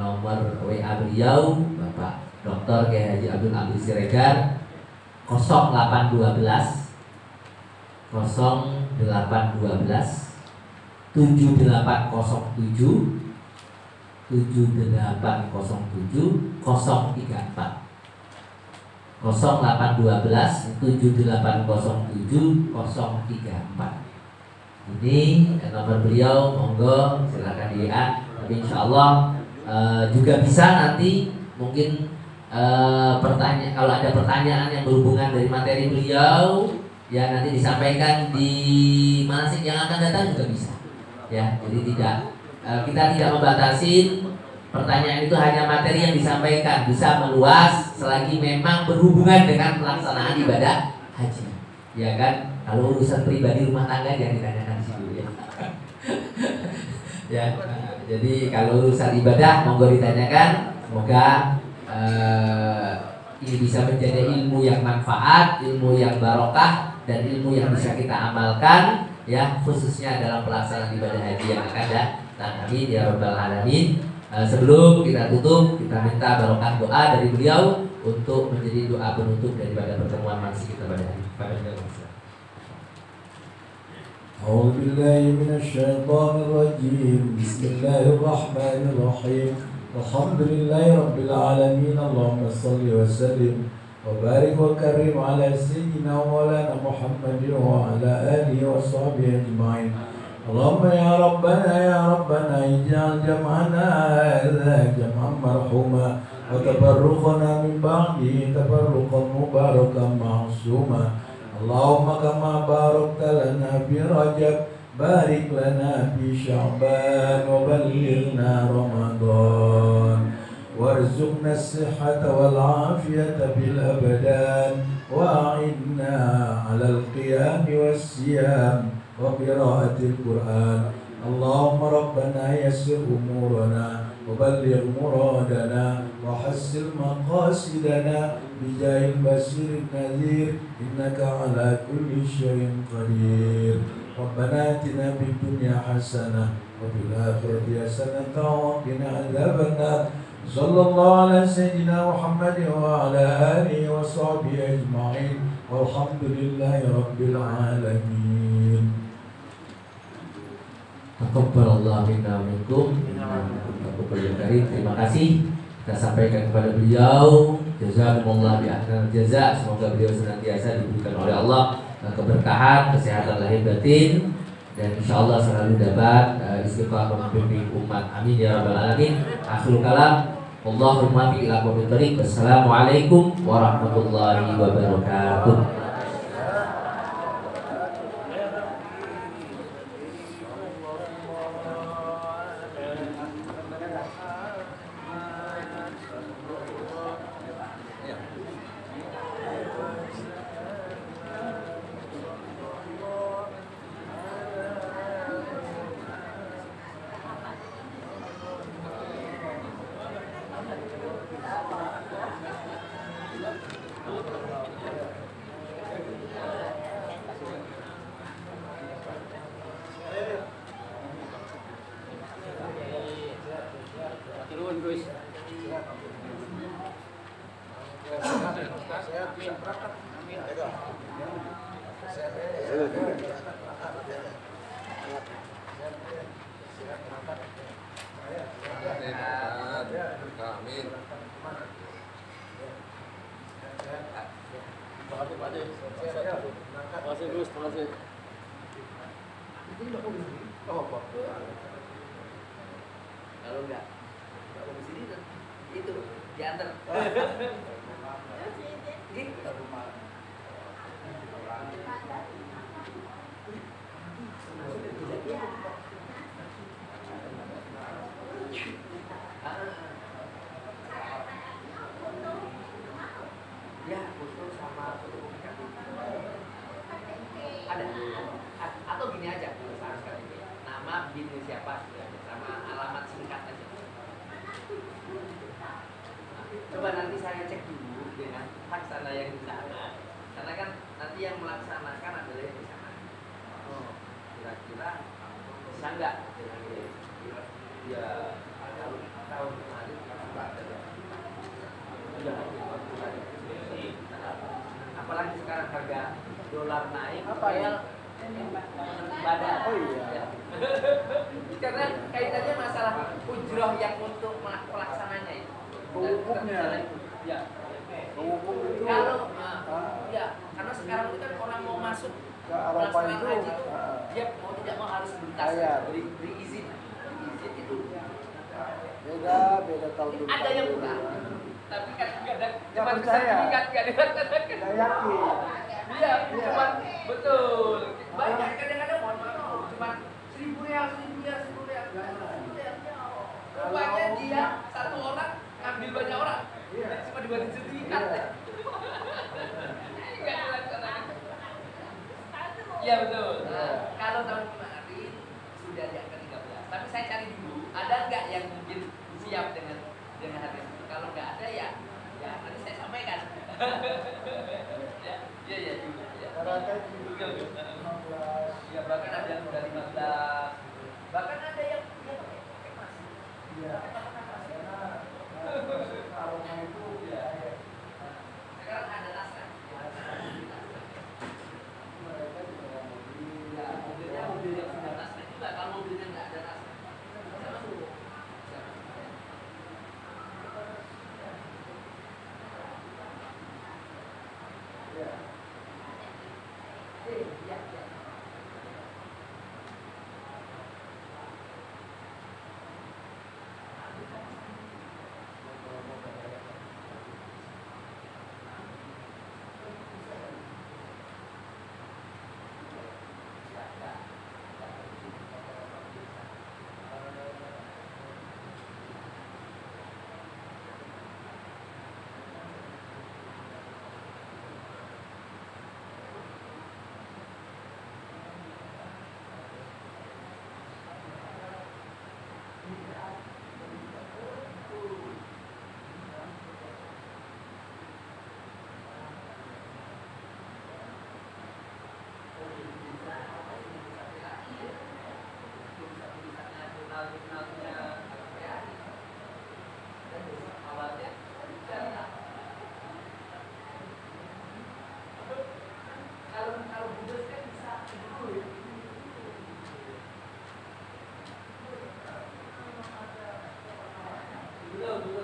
nomor WA beliau, Bapak Dr. Kiai Haji Abdul Aziz Siregar, 0812 7807 034 0812 7807 034. Ini nomor beliau, monggo silakan di WA. Tapi insya Allah juga bisa nanti mungkin pertanyaan, kalau ada pertanyaan yang berhubungan dari materi beliau, ya nanti disampaikan di manasik yang akan datang juga bisa. Ya, jadi kita tidak membatasi pertanyaan itu hanya materi yang disampaikan, bisa meluas selagi memang berhubungan dengan pelaksanaan ibadah haji. Ya kan, kalau urusan pribadi rumah tangga jangan ditanyakan di situ ya. Ya, jadi kalau urusan ibadah monggo ditanyakan. Semoga ini bisa menjadi ilmu yang manfaat, ilmu yang barokah, dan ilmu yang bisa kita amalkan, ya, khususnya dalam pelaksanaan ibadah haji yang akan datang. Amin ya rabbal alamin. Sebelum kita tutup, kita minta barokah doa dari beliau untuk menjadi doa penutup daripada pertemuan mansi kita pada hari ini. أعوذ بالله من الشيطان الرجيم بسم الله الرحمن الرحيم الحمد لله رب العالمين اللهم صل وسلم وبارك وكرم على سيدنا ومولانا محمد وعلى آله وصحبه أجمعين اللهم يا ربنا اجعل جمعنا هذا جمعا مرحوما وتبرقنا من بعده تبرقا مباركا معصوما اللهم كما باركت لنا في رجب بارك لنا في شعبان وبلغنا رمضان وارزقنا الصحة والعافية في الأبدان وأعنا على القيام والصيام وقراءة القرآن اللهم ربنا يسر أمورنا وبلغ مرادنا وحسن مقاصدنا بجاه البشير النذير إنك على كل شيء قدير ربنا آتنا في الدنيا حسنة وفي الآخرة حسنة وقنا عذاب النار صلى الله على سيدنا محمد وعلى آله وصحبه أجمعين والحمد لله رب العالمين. Taqabbalallahu minna wa minkum. Terima kasih kita sampaikan kepada beliau. Jazakumullah bi ahsanil jaza. Semoga beliau senantiasa diberikan oleh Allah keberkahan, kesehatan lahir batin, dan insyaallah selalu dapat istiqamah membimbing umat. Amin ya rabbal alamin. Akhirul kalam. Allahumma fi ila qabil tariq. Wassalamualaikum warahmatullahi wabarakatuh. Kalau enggak di sini itu diantar. Ya, khusus sama fotokopi ada. Atau gini aja, seharusnya nama bin siapa sama alamat singkat aja. Coba nanti saya cek dulu dengan pelaksana yang di sana, karena kan nanti yang melaksanakan adalah yang di sana. Oh, kira-kira bisa nggak dengan ini? Ya, tahun kemarin apalagi sekarang harga dolar naik, apa ya? Badan. Oh iya. Karena kaitannya masalah ujroh yang untuk pelaksananya itu. Hukumnya. Ya. Hukum itu. Kalau ya, karena sekarang itu kan orang mau masuk pelaksanaan haji itu dia mau tidak mau harus bertas, beri izin. Izin itu. Beda tahun dulu. Ada yang bukan. Tapi kan kadang cuma sertifikat enggak dirasakan. Saya yakin. Iya, cuma betul. Banyak kadang-kadang mohon maaf cuma 1.000 real. Rupanya dia satu orang ngambil banyak orang. Cuma dibuatin sertifikat. Enggak dilaksanakan. Iya betul. Kalau tahun kemarin sudah di angka 13. Tapi saya cari dulu, ada enggak yang mungkin siap dengan harga itu? Kalau nggak ada ya Ya, nanti saya sampaikan. Ya, ya juga. Ya. Ya, bahkan ada yang udah 15. Bahkan ada yang dia pakai emas. Iya. Aroma itu ya. Sekarang ada naskah. Mereka juga mobil. Ya, mobilnya mobil yang sudah naskah juga. Kalau mobilnya nggak ada naskah, bisa masuk. Ya. Ya, ya. Kalau budget kan bisa dulu. Betul ya.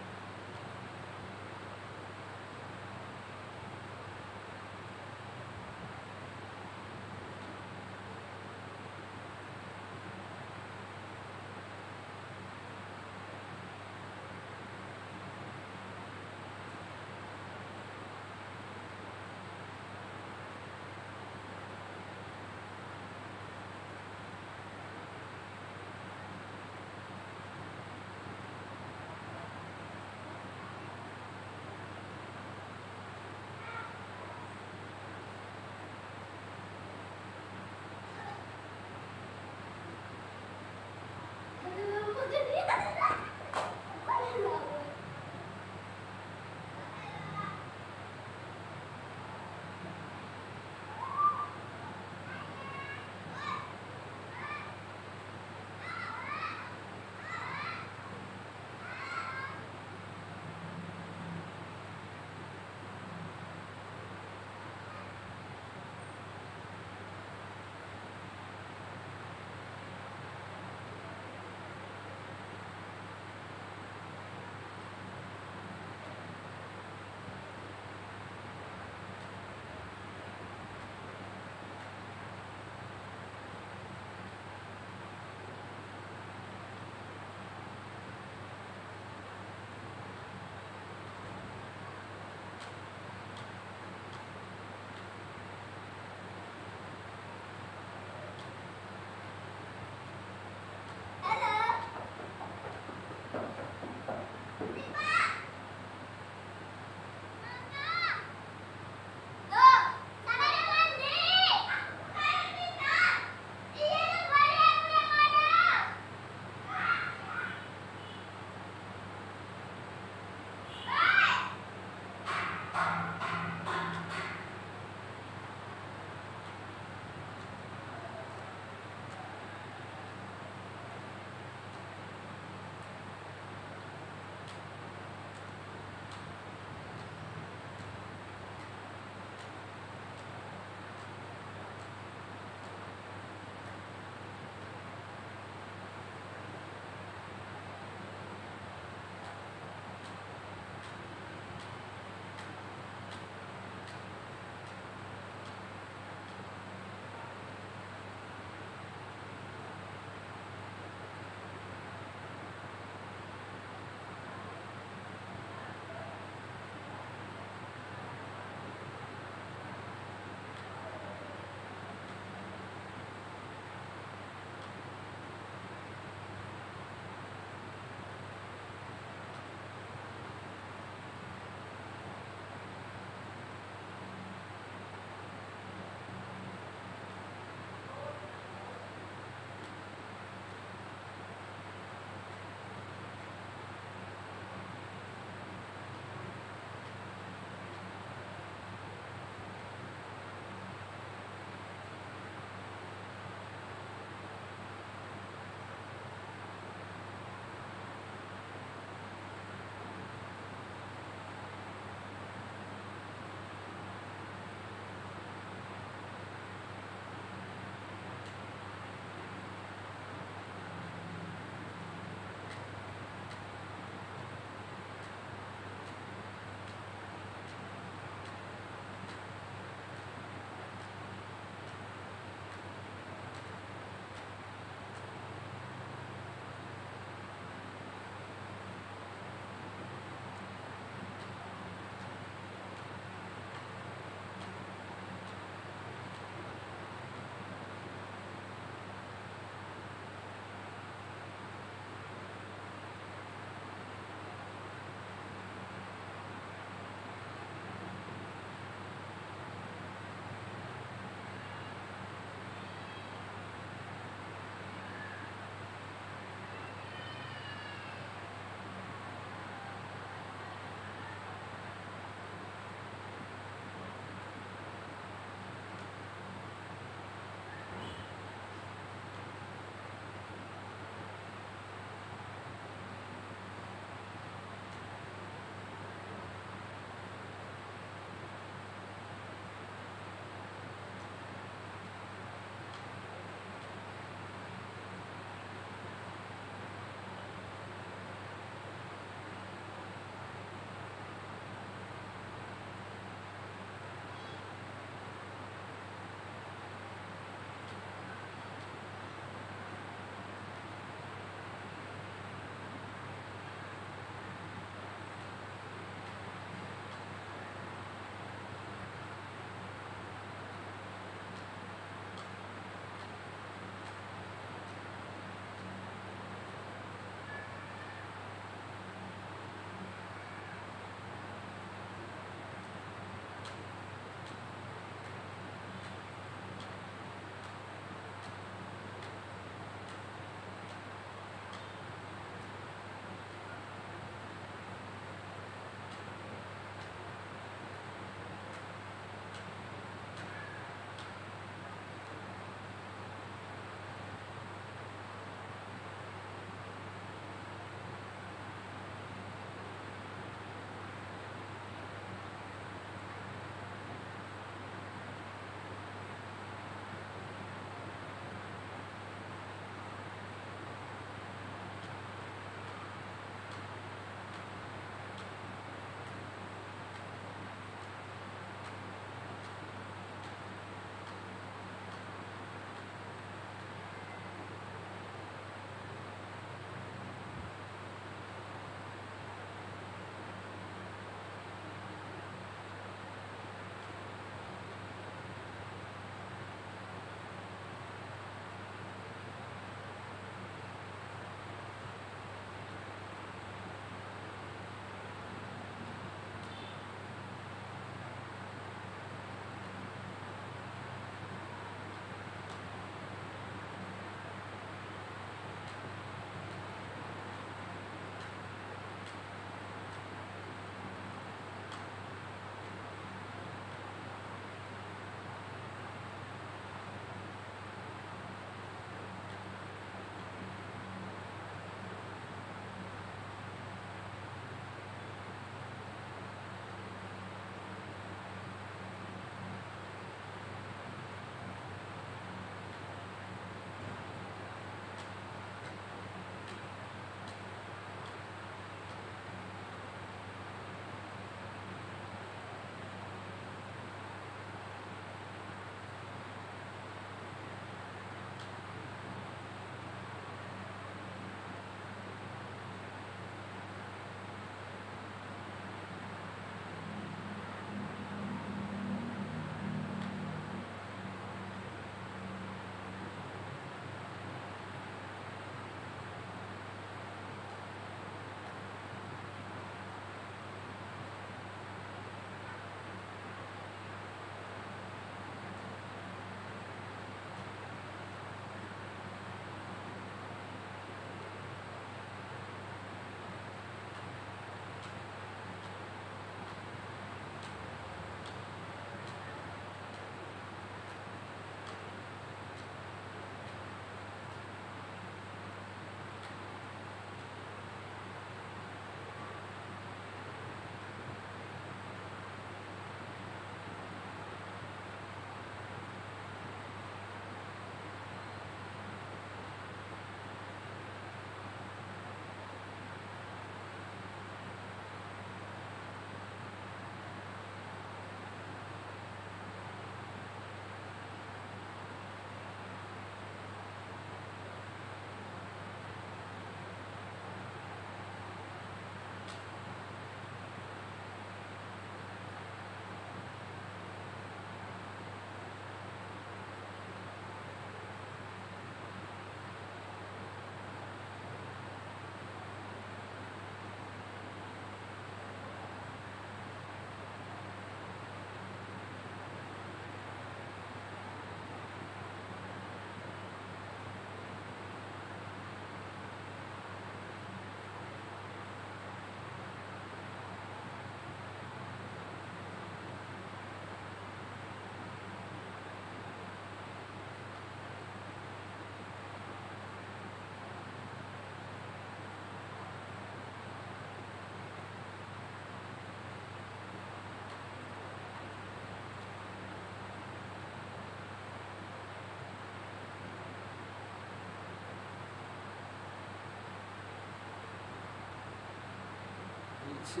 去。